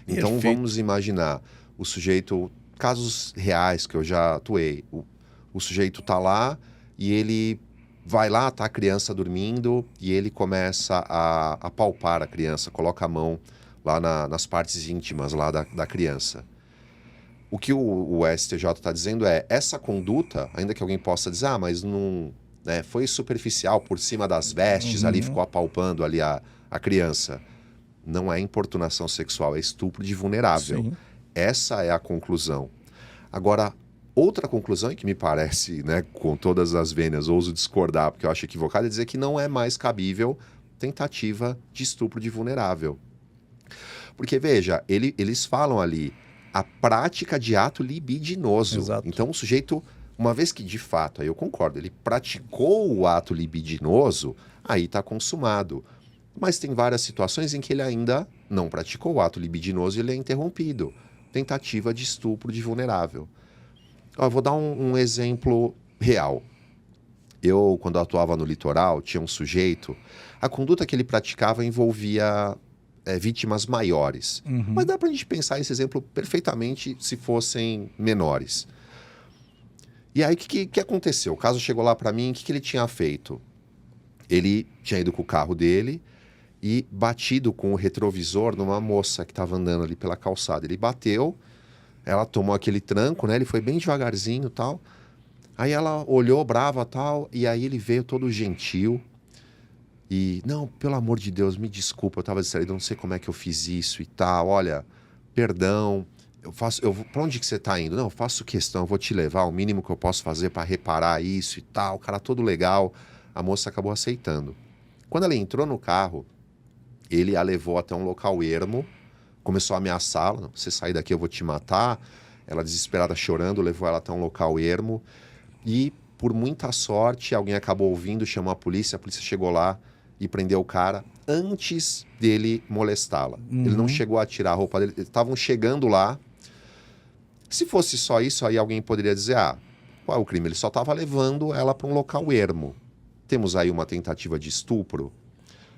Então, vamos imaginar o sujeito, casos reais que eu já atuei, o sujeito está lá e ele vai lá, tá a criança dormindo e ele começa a palpar a criança, coloca a mão lá nas partes íntimas lá da criança. O que o STJ está dizendo é, essa conduta, ainda que alguém possa dizer, mas não, né, foi superficial, por cima das vestes, ali ficou apalpando ali a criança. Não é importunação sexual, é estupro de vulnerável. Sim. Essa é a conclusão. Agora, outra conclusão, e que me parece, né, com todas as vênias, ouso discordar, porque eu acho equivocado, é dizer que não é mais cabível tentativa de estupro de vulnerável. Porque, veja, eles falam ali, a prática de ato libidinoso. Então, o sujeito, uma vez que, de fato, aí eu concordo, ele praticou o ato libidinoso, aí está consumado. Mas tem várias situações em que ele ainda não praticou o ato libidinoso e ele é interrompido. Tentativa de estupro de vulnerável. Eu vou dar um exemplo real. Eu, quando atuava no litoral, tinha um sujeito, a conduta que ele praticava envolvia vítimas maiores. Mas dá pra gente pensar esse exemplo perfeitamente se fossem menores. E aí, o que aconteceu? O caso chegou lá pra mim, o que ele tinha feito? Ele tinha ido com o carro dele e batido com o retrovisor numa moça que estava andando ali pela calçada. Ele bateu, ela tomou aquele tranco, né? Ele foi bem devagarzinho e tal. Aí ela olhou brava e tal, e aí ele veio todo gentil. E, não, pelo amor de Deus, me desculpa, eu estava distraído, não sei como é que eu fiz isso e tal, olha, perdão, pra onde que você está indo? Não, eu faço questão, eu vou te levar, o mínimo que eu posso fazer para reparar isso e tal, o cara todo legal, a moça acabou aceitando. Quando ela entrou no carro, ele a levou até um local ermo, começou a ameaçá-la, você sair daqui eu vou te matar, ela desesperada chorando, levou ela até um local ermo e, por muita sorte, alguém acabou ouvindo, chamou a polícia chegou lá e prendeu o cara antes dele molestá-la. Ele não chegou a tirar a roupa dele, eles estavam chegando lá. Se fosse só isso, aí alguém poderia dizer, qual é o crime? Ele só estava levando ela para um local ermo. Temos aí uma tentativa de estupro.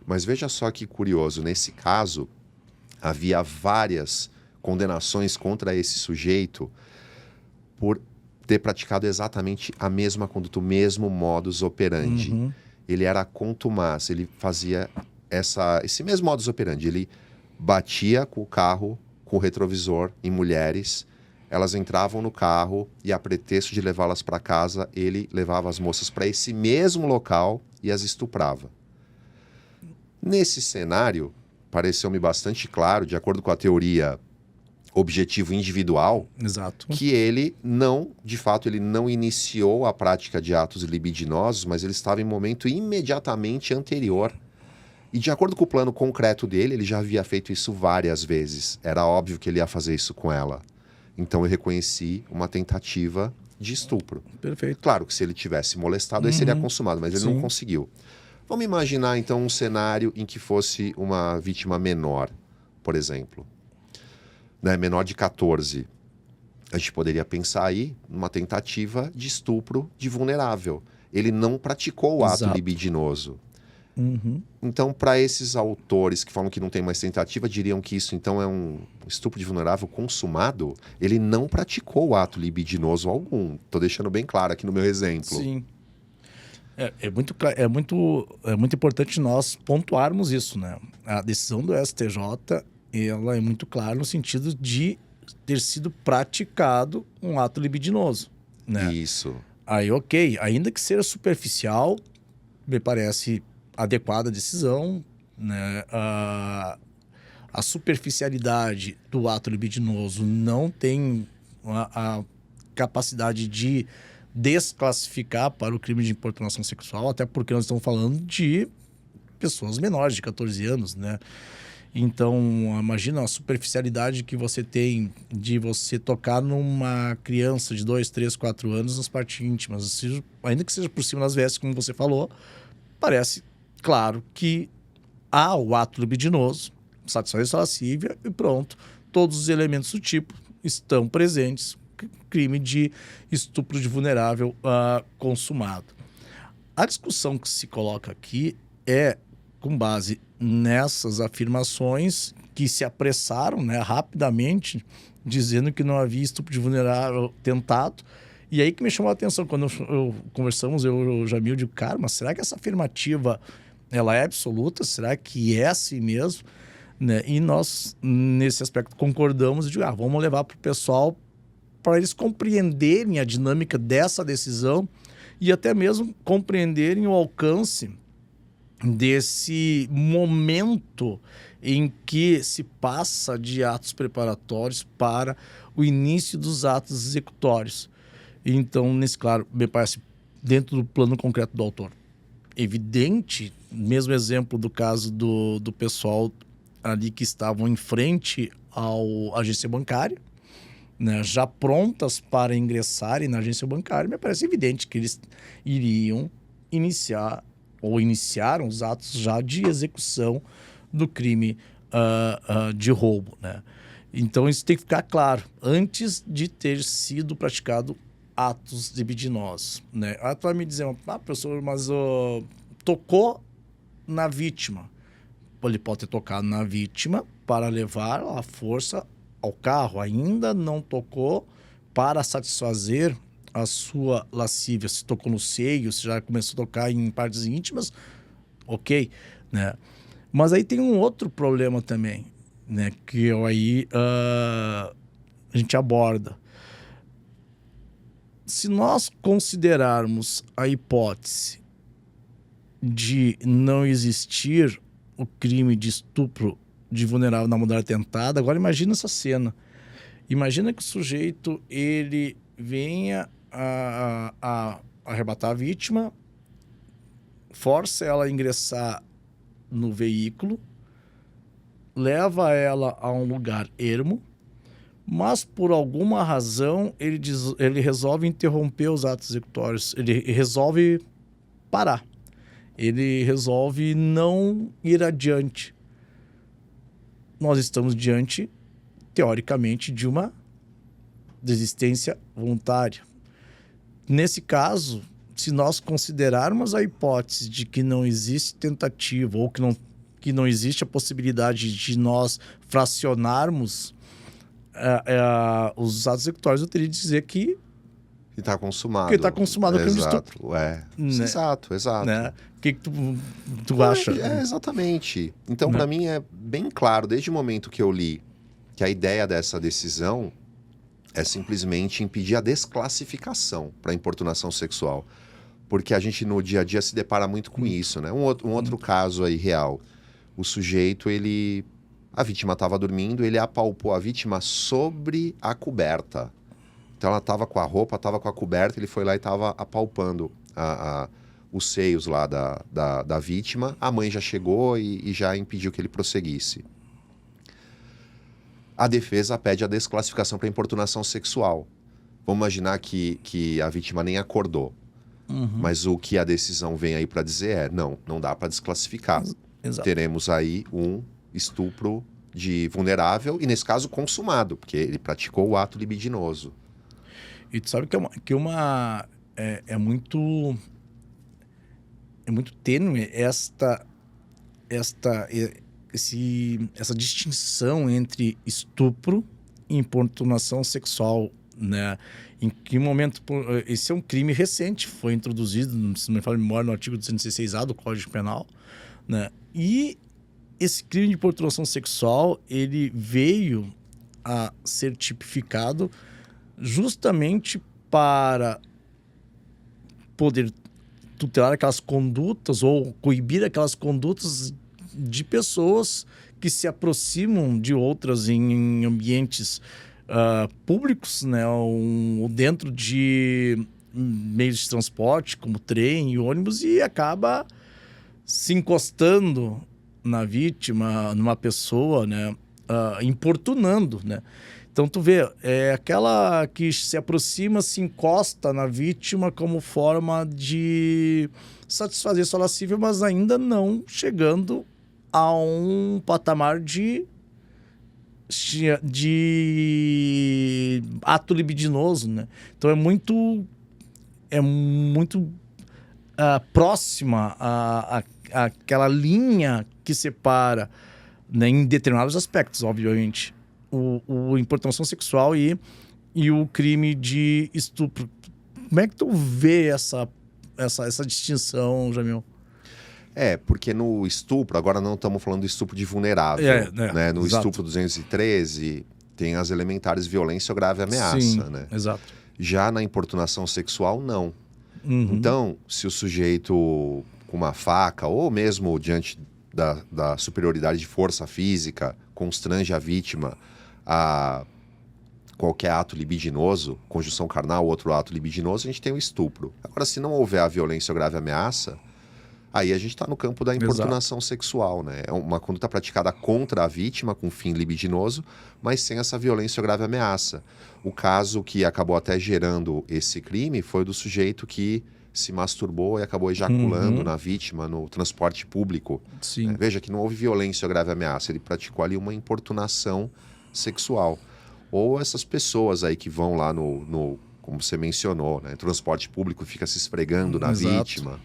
Mas veja só que curioso, nesse caso, havia várias condenações contra esse sujeito por ter praticado exatamente a mesma conduta, o mesmo modus operandi. Ele era contumaz, ele fazia esse mesmo modus operandi. Ele batia com o carro, com o retrovisor em mulheres, elas entravam no carro e, a pretexto de levá-las para casa, ele levava as moças para esse mesmo local e as estuprava. Nesse cenário, pareceu-me bastante claro, de acordo com a teoria objetivo individual, Exato. que ele não, de fato, ele não iniciou a prática de atos libidinosos, mas ele estava em momento imediatamente anterior. E de acordo com o plano concreto dele, ele já havia feito isso várias vezes. Era óbvio que ele ia fazer isso com ela. Então eu reconheci uma tentativa de estupro. Perfeito. Claro que se ele tivesse molestado, aí seria consumado, mas ele não Sim. conseguiu. Vamos imaginar então um cenário em que fosse uma vítima menor, por exemplo. Né, menor de 14. A gente poderia pensar aí numa tentativa de estupro de vulnerável. Ele não praticou o ato Exato. libidinoso. Uhum. Então, para esses autores que falam que não tem mais tentativa, diriam que isso então é um estupro de vulnerável consumado? Ele não praticou o ato libidinoso algum. Estou deixando bem claro aqui no meu exemplo. Sim. É muito importante nós pontuarmos isso, né? A decisão do STJ, ela é muito clara no sentido de ter sido praticado um ato libidinoso, né? Isso. Aí, ok, ainda que seja superficial, me parece adequada a decisão, né? A superficialidade do ato libidinoso não tem a capacidade de desclassificar para o crime de importunação sexual, até porque nós estamos falando de pessoas menores de 14 anos, né? Então, imagina a superficialidade que você tem de você tocar numa criança de 2, 3, 4 anos nas partes íntimas. Ainda que seja por cima das vestes, como você falou, parece claro que há o ato libidinoso, satisfação lascívia e pronto. Todos os elementos do tipo estão presentes. Crime de estupro de vulnerável consumado. A discussão que se coloca aqui é com base nessas afirmações que se apressaram, né, rapidamente, dizendo que não havia estupro de vulnerável tentado. E aí que me chamou a atenção, quando conversamos, eu e o Jamil, digo, cara, mas será que essa afirmativa ela é absoluta? Será que é assim mesmo? Né? E nós, nesse aspecto, concordamos e digo, vamos levar para o pessoal para eles compreenderem a dinâmica dessa decisão e até mesmo compreenderem o alcance desse momento em que se passa de atos preparatórios para o início dos atos executórios. Então, claro, me parece, dentro do plano concreto do autor, evidente, mesmo exemplo do caso do pessoal ali que estavam em frente à agência bancária, né, já prontas para ingressarem na agência bancária, me parece evidente que eles iriam iniciar ou iniciaram os atos já de execução do crime de roubo, né? Então isso tem que ficar claro, antes de ter sido praticado atos libidinosos, né? Aí tu vai me dizer, professor, mas tocou na vítima. Ele pode ter tocado na vítima para levar a força ao carro, ainda não tocou para satisfazer a sua lascívia. Se tocou no seio, se já começou a tocar em partes íntimas, ok, né? Mas aí tem um outro problema também, né? Que aí a gente aborda. Se nós considerarmos a hipótese de não existir o crime de estupro de vulnerável na modalidade tentada, agora imagina essa cena. Imagina que o sujeito, ele venha a arrebatar a vítima, força ela a ingressar no veículo, leva ela a um lugar ermo, mas por alguma razão ele resolve interromper os atos executórios, ele resolve parar, ele resolve não ir adiante. Nós estamos diante, teoricamente, de uma desistência voluntária. Nesse caso, se nós considerarmos a hipótese de que não existe tentativa ou que não existe a possibilidade de nós fracionarmos os atos executórios, eu teria de dizer que está consumado. Que está consumado o crime de estupro. Né? Exato. Né? O que tu acha? Exatamente. Então, para mim, é bem claro, desde o momento que eu li, que a ideia dessa decisão é simplesmente impedir a desclassificação para importunação sexual. Porque a gente, no dia a dia, se depara muito com isso, né? Um outro caso aí real. O sujeito, ele A vítima estava dormindo, ele apalpou a vítima sobre a coberta. Então ela estava com a roupa, estava com a coberta, ele foi lá e estava apalpando os seios lá da vítima. A mãe já chegou e já impediu que ele prosseguisse. A defesa pede a desclassificação para importunação sexual. Vamos imaginar que a vítima nem acordou. Mas o que a decisão vem aí para dizer é, não dá para desclassificar. Exato. Teremos aí um estupro de vulnerável e, nesse caso, consumado, porque ele praticou o ato libidinoso. E tu sabe é muito tênue essa distinção entre estupro e importunação sexual, né? Em que momento... Esse é um crime recente, foi introduzido, se não me falha a memória, no artigo 216A do Código Penal, né? E esse crime de importunação sexual, ele veio a ser tipificado justamente para poder tutelar aquelas condutas ou coibir aquelas condutas de pessoas que se aproximam de outras em ambientes públicos, né, ou dentro de meios de transporte, como trem e ônibus, e acaba se encostando na vítima, numa pessoa, né, importunando, né. Então, tu vê, é aquela que se aproxima, se encosta na vítima como forma de satisfazer sua lascívia, mas ainda não chegando a um patamar de ato libidinoso, né? Então, é muito próxima àquela linha que separa, né, em determinados aspectos, obviamente, o importunação sexual e o crime de estupro. Como é que tu vê essa distinção, Jamil? Porque no estupro, agora não estamos falando do estupro de vulnerável, né? No exato. Estupro 213 tem as elementares violência ou grave ameaça, Sim, né? Exato. Já na importunação sexual, não. Então, se o sujeito com uma faca ou mesmo diante da superioridade de força física constrange a vítima a qualquer ato libidinoso, conjunção carnal ou outro ato libidinoso, a gente tem o estupro. Agora, se não houver a violência ou grave ameaça, aí a gente está no campo da importunação sexual, né? É uma conduta praticada contra a vítima com fim libidinoso, mas sem essa violência ou grave ameaça. O caso que acabou até gerando esse crime foi do sujeito que se masturbou e acabou ejaculando na vítima no transporte público. Sim. Veja que não houve violência ou grave ameaça, ele praticou ali uma importunação sexual. Ou essas pessoas aí que vão lá no como você mencionou, né? Transporte público, fica se esfregando na vítima.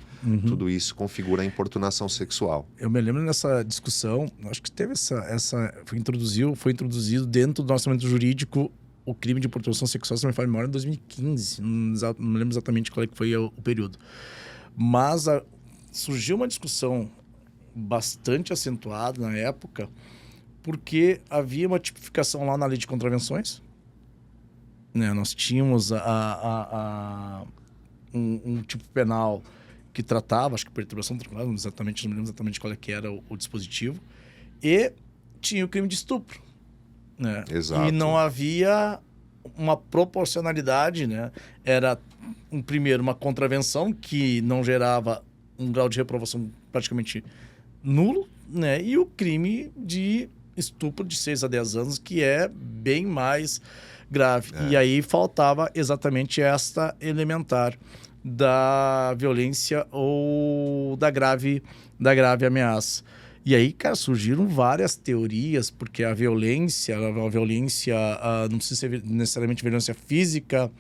Tudo isso configura a importunação sexual. Eu me lembro nessa discussão, acho que teve foi introduzido dentro do nosso ordenamento jurídico o crime de importunação sexual, se não me falha a memória, em 2015. Não me lembro exatamente qual é que foi o período. Mas surgiu uma discussão bastante acentuada na época, porque havia uma tipificação lá na lei de contravenções, né? Nós tínhamos um tipo penal que tratava, acho que perturbação tricular, não me lembro exatamente qual é que era o dispositivo, e tinha o crime de estupro, né? Exato. E não havia uma proporcionalidade, né? Era, primeiro, uma contravenção que não gerava um grau de reprovação praticamente nulo, né? E o crime de estupro de 6 a 10 anos, que é bem mais grave. E aí faltava exatamente esta elementar da violência ou da grave ameaça. E aí, cara, surgiram várias teorias, porque a violência não precisa ser necessariamente violência física,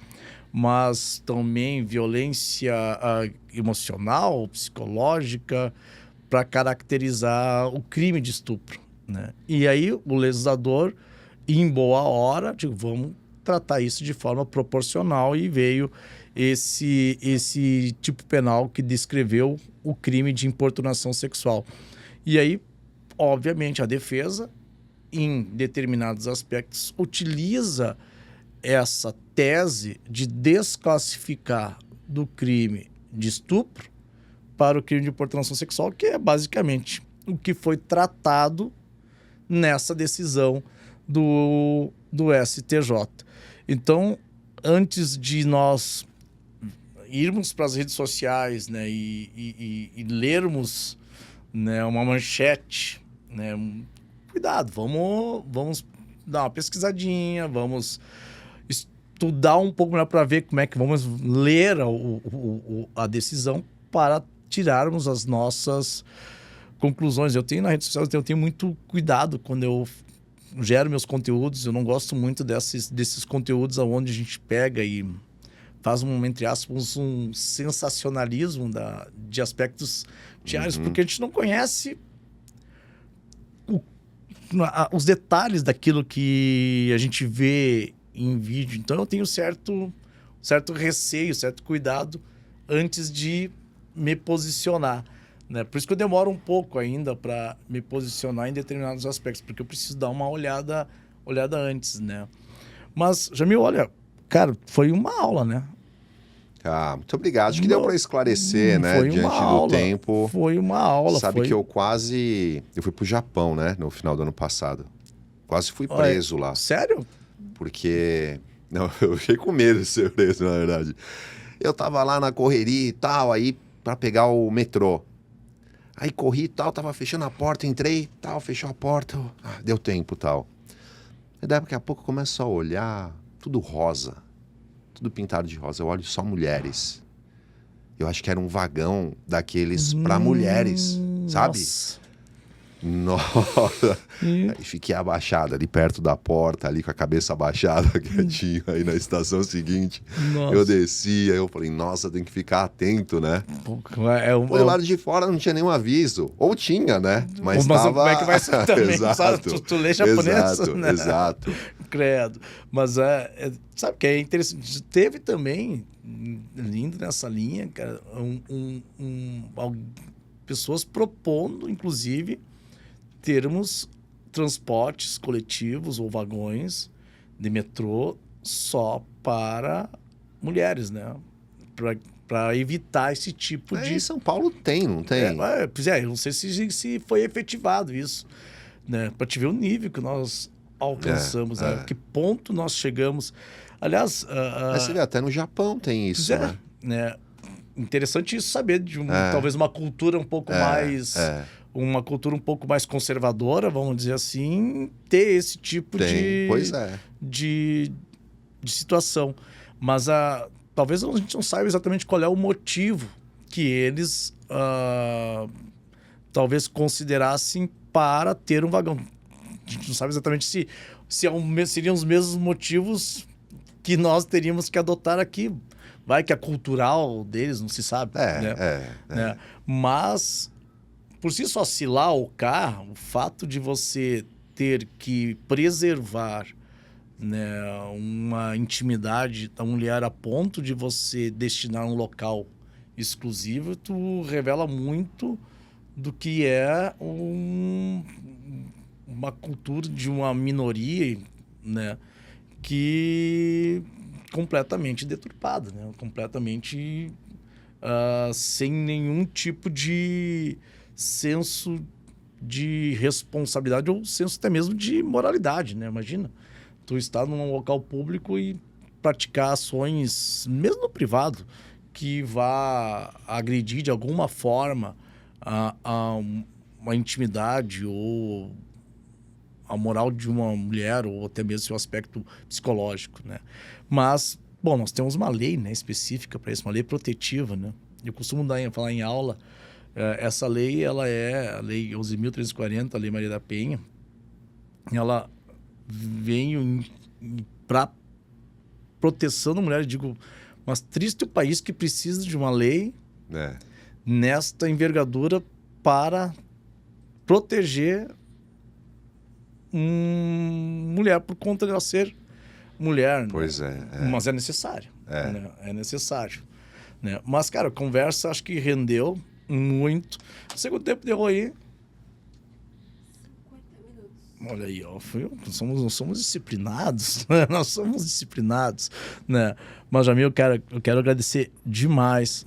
mas também violência emocional, psicológica, para caracterizar o crime de estupro, né? E aí o legislador, em boa hora, vamos tratar isso de forma proporcional, e veio esse tipo penal que descreveu o crime de importunação sexual. E aí, obviamente, a defesa, em determinados aspectos, utiliza essa tese de desclassificar do crime de estupro para o crime de importunação sexual, que é basicamente o que foi tratado nessa decisão do STJ. Então, antes de nós irmos para as redes sociais, né, e lermos, né, uma manchete, né, cuidado, vamos dar uma pesquisadinha, vamos estudar um pouco melhor para ver como é que vamos ler a decisão para tirarmos as nossas conclusões. Eu tenho nas redes sociais, eu tenho muito cuidado quando eu gero meus conteúdos. Eu não gosto muito desses conteúdos onde a gente pega e faz entre aspas, um sensacionalismo de aspectos diários, porque a gente não conhece os detalhes daquilo que a gente vê em vídeo. Então eu tenho certo receio, certo cuidado antes de me posicionar, né? Por isso que eu demoro um pouco ainda para me posicionar em determinados aspectos, porque eu preciso dar uma olhada antes, né? Mas, Jamil, olha, cara, foi uma aula, né? Ah, muito obrigado. Acho que deu para esclarecer, né? Foi Diante aula, do tempo. Foi uma aula. Sabe que eu fui pro Japão, né? No final do ano passado. Quase fui Olha, preso lá. Sério? Porque... Não, eu fiquei com medo de ser preso, na verdade. Eu tava lá na correria e tal, aí para pegar o metrô. Aí corri e tal, tava fechando a porta, entrei, tal, fechou a porta. Deu tempo, tal. E daqui a pouco eu começo a olhar, tudo rosa. Tudo pintado de rosa. Eu olho só mulheres. Eu acho que era um vagão daqueles para mulheres, sabe? Nossa. Aí fiquei abaixado ali perto da porta, ali com a cabeça abaixada, quietinho. Aí na estação seguinte, eu desci, aí eu falei, nossa, tem que ficar atento, né? Do lado de fora não tinha nenhum aviso. Ou tinha, né? Mas tava... como é que vai ser também? Exato. Tu lê japonês? Exato, né? Exato. Credo. Mas sabe que é interessante? Teve também, lindo nessa linha, cara, pessoas propondo, inclusive, termos transportes coletivos ou vagões de metrô só para mulheres, né? Para evitar esse tipo de... Em São Paulo tem, não tem? Eu não sei se foi efetivado isso, né? Para te ver o nível que nós alcançamos, né? Que ponto nós chegamos. Aliás... Mas você vê, até no Japão tem isso, né? Interessante isso saber de talvez uma cultura um pouco mais... Uma cultura um pouco mais conservadora, vamos dizer assim, ter esse tipo de situação. Mas talvez a gente não saiba exatamente qual é o motivo que eles talvez considerassem para ter um vagão. A gente não sabe exatamente se seriam os mesmos motivos que nós teríamos que adotar aqui. Vai que a cultural deles não se sabe. Né? Mas... Por si só, se lá o carro, o fato de você ter que preservar, né, uma intimidade da mulher a ponto de você destinar um local exclusivo, tu revela muito do que é uma cultura de uma minoria, né, que completamente deturpada, né, completamente sem nenhum tipo de senso de responsabilidade ou senso até mesmo de moralidade, né? Imagina, tu estar num local público e praticar ações, mesmo no privado, que vá agredir de alguma forma uma intimidade ou a moral de uma mulher ou até mesmo seu aspecto psicológico, né? Mas, bom, nós temos uma lei, né, específica para isso, uma lei protetiva, né? Eu costumo falar em aula. Essa lei, ela é a Lei 11.340, a Lei Maria da Penha. Ela veio para proteção da mulher. Eu digo, mas triste o país que precisa de uma lei nesta envergadura para proteger mulher por conta de ela ser mulher. Pois né? Mas é necessário. Né? É necessário. Né? Mas, cara, a conversa acho que rendeu muito. Segundo tempo deu aí. 50 minutos. Olha aí, ó. Nós somos disciplinados. Nós somos disciplinados. Né? Mas, Jamil, eu quero agradecer demais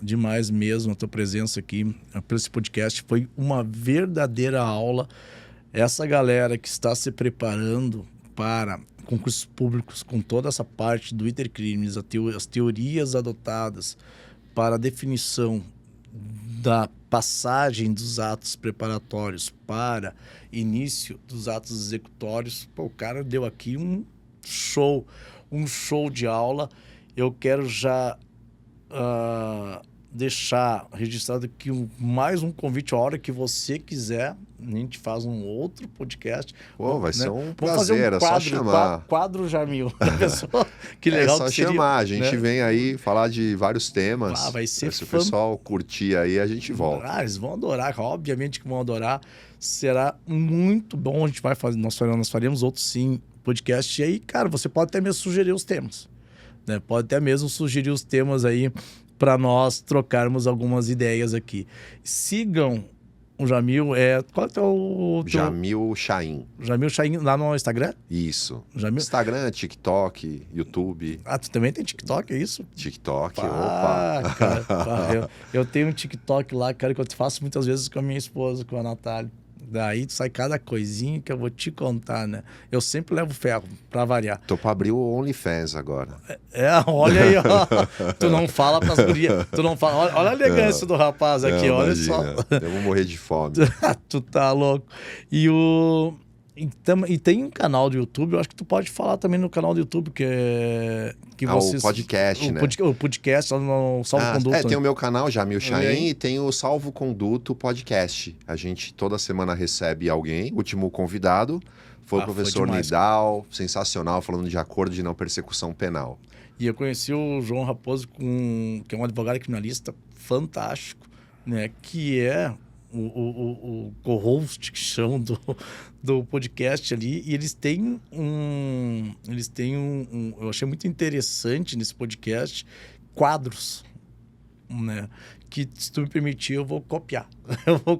mesmo a tua presença aqui por esse podcast. Foi uma verdadeira aula. essa galera que está se preparando para concursos públicos com toda essa parte do intercrimes, as teorias adotadas para a definição da passagem dos atos preparatórios para início dos atos executórios, pô, o cara deu aqui um show de aula. Eu quero já deixar registrado aqui mais um convite a hora que você quiser. A gente faz um outro podcast. Pô, vai ser um Vamos fazer prazer, um é só chamar. Quadro Jamil. Que legal. É só que seria, chamar, a gente né? vem aí falar de vários temas. Vai ser Se o pessoal curtir aí, a gente volta. Eles vão adorar, obviamente que vão adorar. Será muito bom, a gente vai fazer, nós faremos outros sim, podcast. E aí, cara, você pode até mesmo sugerir os temas, né? Pode até mesmo sugerir os temas aí para nós trocarmos algumas ideias aqui. Sigam o Jamil, qual é o teu... Jamil Chaim. Jamil Chaim lá no Instagram? Isso. Jamil... Instagram, TikTok, YouTube. Ah, tu também tem TikTok, é isso? TikTok, opa! opa! Cara, eu tenho um TikTok lá, cara, que eu faço muitas vezes com a minha esposa, com a Natália. Daí sai cada coisinha que eu vou te contar, né? Eu sempre levo ferro, pra variar. Tô pra abrir o OnlyFans agora. Olha aí, ó. Tu não fala pras gurias. Tu não fala. Olha a elegância do rapaz aqui, olha imagina. só. Eu vou morrer de fome. Tu tá louco. E tem um canal do YouTube, eu acho que tu pode falar também no canal do YouTube, que vocês... o podcast, né? O podcast lá no Salvo Conduto. Tem o meu canal, Jamil Chaim, e tem o Salvo Conduto Podcast. A gente toda semana recebe alguém. O último convidado foi o professor Nidal, sensacional, falando de acordo de não persecução penal. E eu conheci o João Raposo, que é um advogado criminalista fantástico, né? Que é o co-host que chamam do podcast ali, e eles têm eu achei muito interessante nesse podcast, quadros, né? Que, se tu me permitir, eu vou copiar.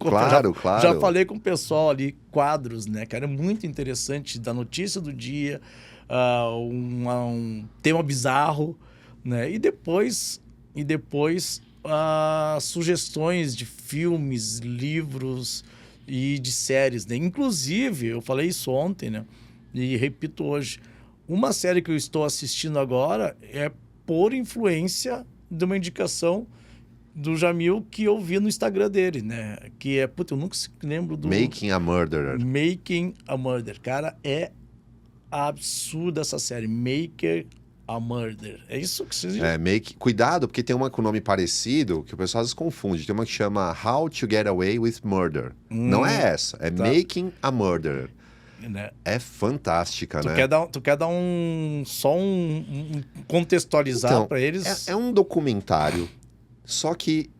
Claro. Já falei com o pessoal ali, quadros, né, cara? É muito interessante, da notícia do dia, um tema bizarro, né? E depois sugestões de filmes, livros e de séries, né? Inclusive, eu falei isso ontem, né? E repito hoje. Uma série que eu estou assistindo agora é por influência de uma indicação do Jamil que eu vi no Instagram dele, né? Que é, eu nunca lembro do... Making a Murderer. Making a Murder. Cara, é absurda essa série. Making a Murder. É isso que vocês dizem? Cuidado, porque tem uma com nome parecido que o pessoal às vezes confunde. Tem uma que chama How to Get Away with Murder. Não é essa. É Making a Murderer. Né? É fantástica, né? Tu quer dar só um contextualizar então, para eles? É um documentário, só que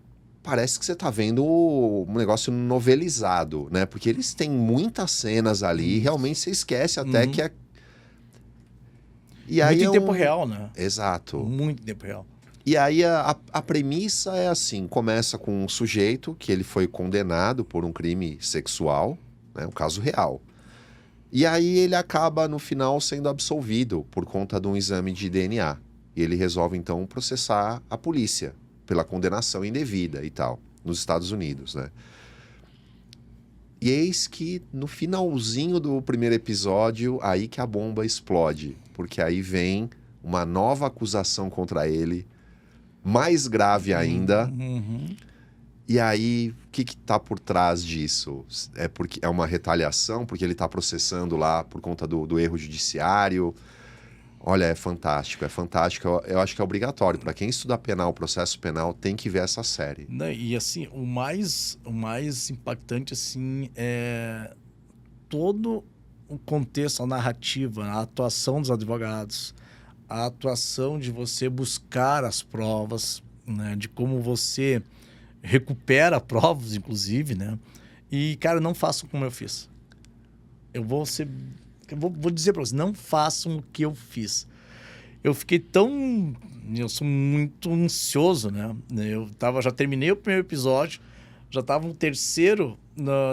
parece que você tá vendo um negócio novelizado, né? Porque eles têm muitas cenas ali e realmente você esquece até que é... E aí muito em tempo real, né? Exato. Muito em tempo real. E aí a premissa é assim, começa com um sujeito que ele foi condenado por um crime sexual, né, um caso real. E aí ele acaba, no final, sendo absolvido por conta de um exame de DNA. E ele resolve, então, processar a polícia pela condenação indevida e tal, nos Estados Unidos, né? E eis que, no finalzinho do primeiro episódio, aí que a bomba explode. Porque aí vem uma nova acusação contra ele, mais grave ainda. E aí, o que está por trás disso? É porque é uma retaliação, porque ele está processando lá por conta do erro judiciário. Olha, é fantástico, é fantástico. Eu acho que é obrigatório. Para quem estuda penal, processo penal, tem que ver essa série. E assim, o mais impactante assim, é todo o contexto, a narrativa, a atuação dos advogados, a atuação de você buscar as provas, né, de como você recupera provas, inclusive, né? E, cara, não façam como eu fiz. Eu vou dizer para vocês, não façam o que eu fiz. Eu fiquei eu sou muito ansioso, né? Já terminei o primeiro episódio, já estava no terceiro,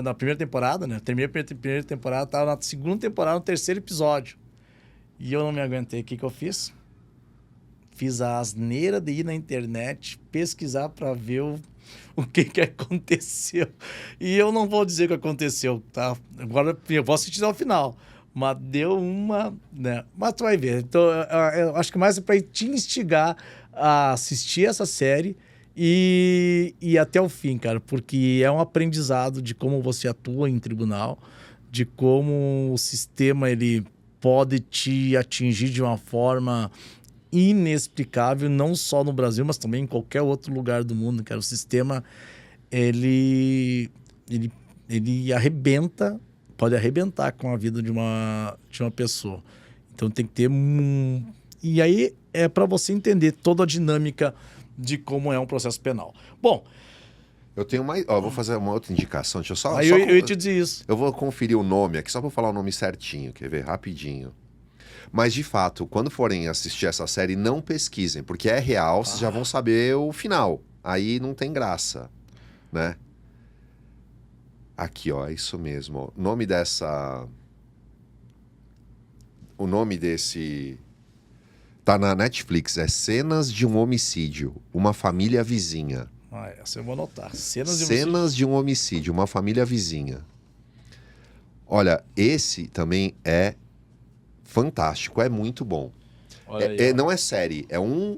na primeira temporada, né? Terminei a primeira temporada, estava na segunda temporada, no terceiro episódio. E eu não me aguentei. O que eu fiz? Fiz a asneira de ir na internet, pesquisar para ver o que aconteceu. E eu não vou dizer o que aconteceu, tá? Agora eu vou assistir ao final. Mas deu uma, né? Mas tu vai ver. Então, eu acho que mais é para te instigar a assistir essa série e até o fim, cara. Porque é um aprendizado de como você atua em tribunal, de como o sistema ele pode te atingir de uma forma inexplicável, não só no Brasil, mas também em qualquer outro lugar do mundo, cara. O sistema, ele arrebenta, pode arrebentar com a vida de uma pessoa. Então tem que ter... E aí é para você entender toda a dinâmica de como é um processo penal. Bom... Eu tenho mais... Ó, vou fazer uma outra indicação. Deixa eu só... Aí eu ia te dizer isso. Eu vou conferir o nome aqui, só para falar o nome certinho. Quer ver? Rapidinho. Mas, de fato, quando forem assistir essa série, não pesquisem, porque é real, vocês já vão saber o final. Aí não tem graça, né? Aqui, ó, é isso mesmo. O nome dessa... O nome desse... Tá na Netflix, é Cenas de um Homicídio, uma família vizinha. Essa eu vou anotar. Cenas de um Homicídio, uma família vizinha. Olha, esse também é fantástico, é muito bom. Não é série, é um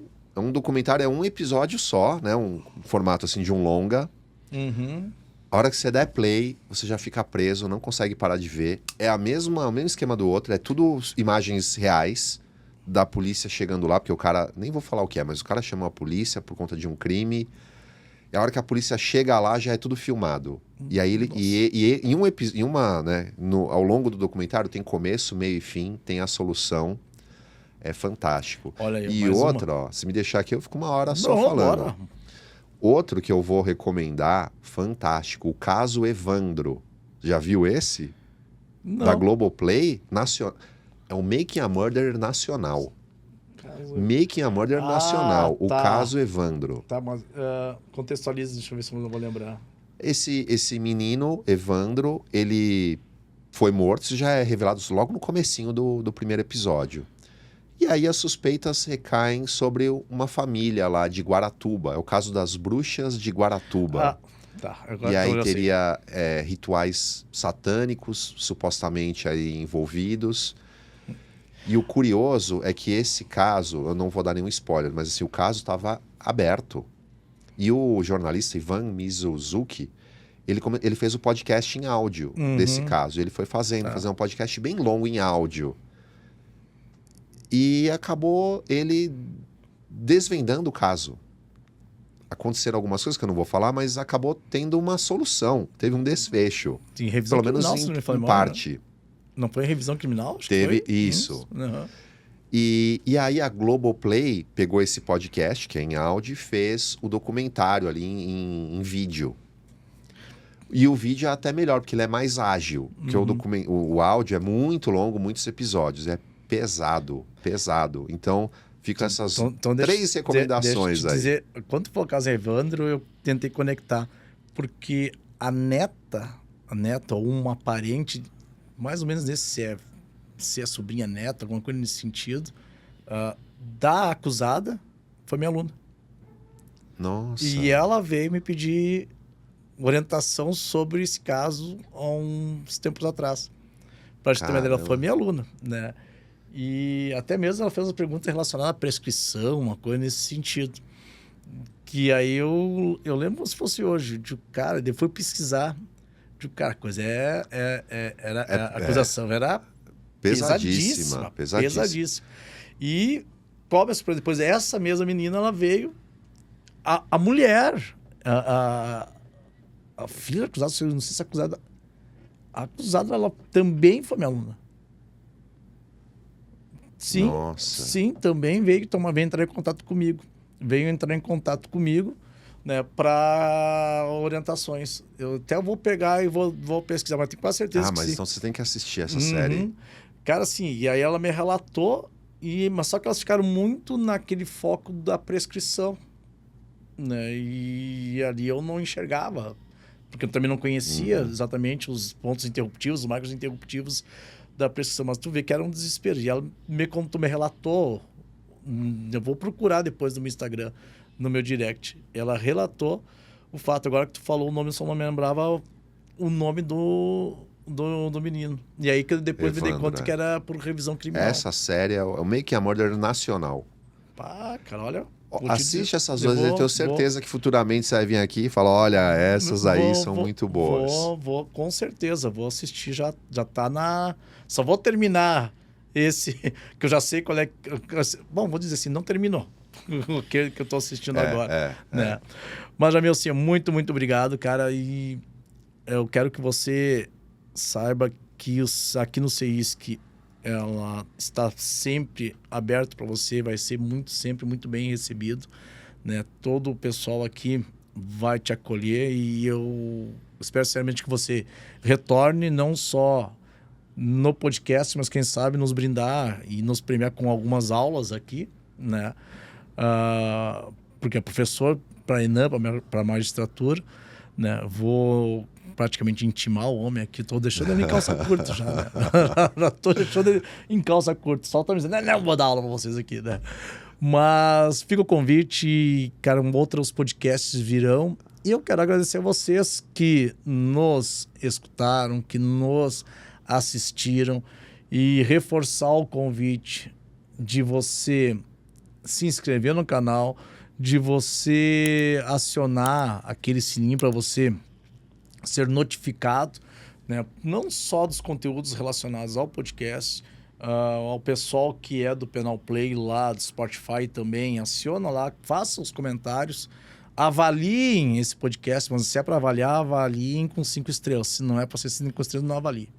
documentário, é um episódio só, né? Um formato assim de um longa. Uhum. A hora que você der play, você já fica preso, não consegue parar de ver. É o mesmo esquema do outro, é tudo imagens reais da polícia chegando lá, porque o cara, nem vou falar o que é, mas o cara chamou a polícia por conta de um crime. E a hora que a polícia chega lá, já é tudo filmado. E aí ao longo do documentário tem começo, meio e fim, tem a solução. É fantástico. Olha aí, e outra, ó, se me deixar aqui, eu fico uma hora só falando. Bora. Outro que eu vou recomendar, fantástico, o caso Evandro. Já viu esse? Não. Da Globoplay? É o Making a Murder nacional. Making a Murder nacional, o caso Evandro. Tá, mas contextualiza, deixa eu ver se eu não vou lembrar. Esse menino, Evandro, ele foi morto, isso já é revelado logo no comecinho do primeiro episódio. E aí as suspeitas recaem sobre uma família lá de Guaratuba, é o caso das bruxas de Guaratuba. Agora e aí teria rituais satânicos, supostamente aí envolvidos. E o curioso é que esse caso, eu não vou dar nenhum spoiler, mas assim, o caso estava aberto. E o jornalista Ivan Mizunzuki, ele fez o podcast em áudio desse caso. Ele foi fazer um podcast bem longo em áudio. E acabou ele desvendando o caso. Aconteceram algumas coisas que eu não vou falar, mas acabou tendo uma solução. Teve um desfecho. Sim, revisão pelo menos criminal, em parte. Né? Não foi revisão criminal? Acho Teve que foi. isso. Uhum. E aí a Globoplay pegou esse podcast, que é em áudio, e fez o documentário ali em vídeo. E o vídeo é até melhor, porque ele é mais ágil. Porque o áudio é muito longo, muitos episódios. É pesado. Então, ficam essas três recomendações deixa eu te dizer, quando for o caso Evandro, eu tentei conectar. Porque a neta, ou uma parente, mais ou menos nesse se é sobrinha neta, alguma coisa nesse sentido, da acusada, foi minha aluna. Nossa. E ela veio me pedir orientação sobre esse caso há uns tempos atrás. Para a gente ter uma ideia, ela foi minha aluna, né? E até mesmo ela fez uma pergunta relacionada à prescrição, uma coisa nesse sentido. Que aí eu lembro como se fosse hoje, de cara, depois fui pesquisar, de cara, a coisa a acusação era pesadíssima. E depois essa mesma menina, ela veio, a mulher, a filha acusada, não sei se acusada, a acusada, ela também foi minha aluna. Sim, nossa. Sim, também veio entrar em contato comigo, né, para orientações. Eu até vou pegar e vou pesquisar, mas tenho quase certeza que mas sim. Então você tem que assistir essa série. Cara, assim, e aí ela me relatou, mas só que elas ficaram muito naquele foco da prescrição, né, e ali eu não enxergava, porque eu também não conhecia exatamente os pontos interruptivos, os marcos interruptivos da prescrição, mas tu vê que era um desespero. E ela me relatou, eu vou procurar depois no meu Instagram, no meu direct, ela relatou o fato, agora que tu falou o nome, eu só não me lembrava o nome do menino. E aí que depois me dei conta que era por revisão criminal. Essa série é o Make a Murder nacional. Pá, cara, olha... Assiste essas duas, eu tenho certeza que futuramente você vai vir aqui e falar, olha, essas aí são muito boas. Vou, com certeza, vou assistir, já tá na... Só vou terminar esse, que eu já sei qual é... Bom, vou dizer assim, não terminou o que eu tô assistindo agora. Né? Mas, Jamil, assim, muito, muito obrigado, cara, e eu quero que você saiba que aqui no CEISC ela está sempre aberto para você, vai ser sempre muito bem recebido, né? Todo o pessoal aqui vai te acolher e eu espero sinceramente que você retorne não só no podcast, mas quem sabe nos brindar e nos premiar com algumas aulas aqui, né? Porque é professor para ENAM, para magistratura, né? Vou praticamente intimar o homem aqui. Tô deixando ele em calça curta já, né? Já tô deixando ele em calça curta. Só tá me dizendo, não vou dar aula pra vocês aqui, né? Mas fica o convite, cara, outros podcasts virão. E eu quero agradecer a vocês que nos escutaram, que nos assistiram e reforçar o convite de você se inscrever no canal, de você acionar aquele sininho para você ser notificado, né? Não só dos conteúdos relacionados ao podcast, ao pessoal que é do Penal Play lá do Spotify também, aciona lá, faça os comentários, avaliem esse podcast, mas se é para avaliar, avaliem com 5 estrelas. Se não é para ser 5 estrelas, não avalie.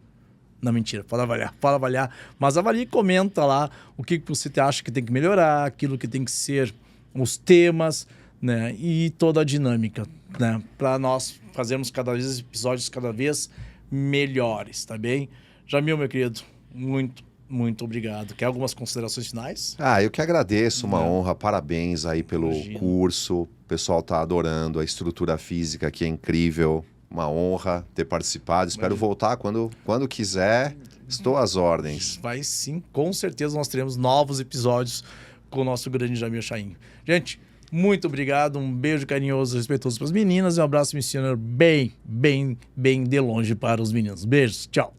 Não, mentira, pode avaliar, mas avalie e comenta lá o que você acha que tem que melhorar, aquilo que tem que ser os temas, né? E toda a dinâmica, né? Para nós fazermos cada vez episódios cada vez melhores, tá bem? Jamil, meu querido, muito, muito obrigado. Quer algumas considerações finais? Eu que agradeço, uma honra, parabéns aí pelo curso, o pessoal tá adorando, a estrutura física aqui é incrível, uma honra ter participado, espero voltar quando quiser, estou às ordens. Vai sim, com certeza nós teremos novos episódios com o nosso grande Jamil Chaim. Gente, muito obrigado, um beijo carinhoso e respeitoso para as meninas e um abraço missionário bem de longe para os meninos. Beijos, tchau.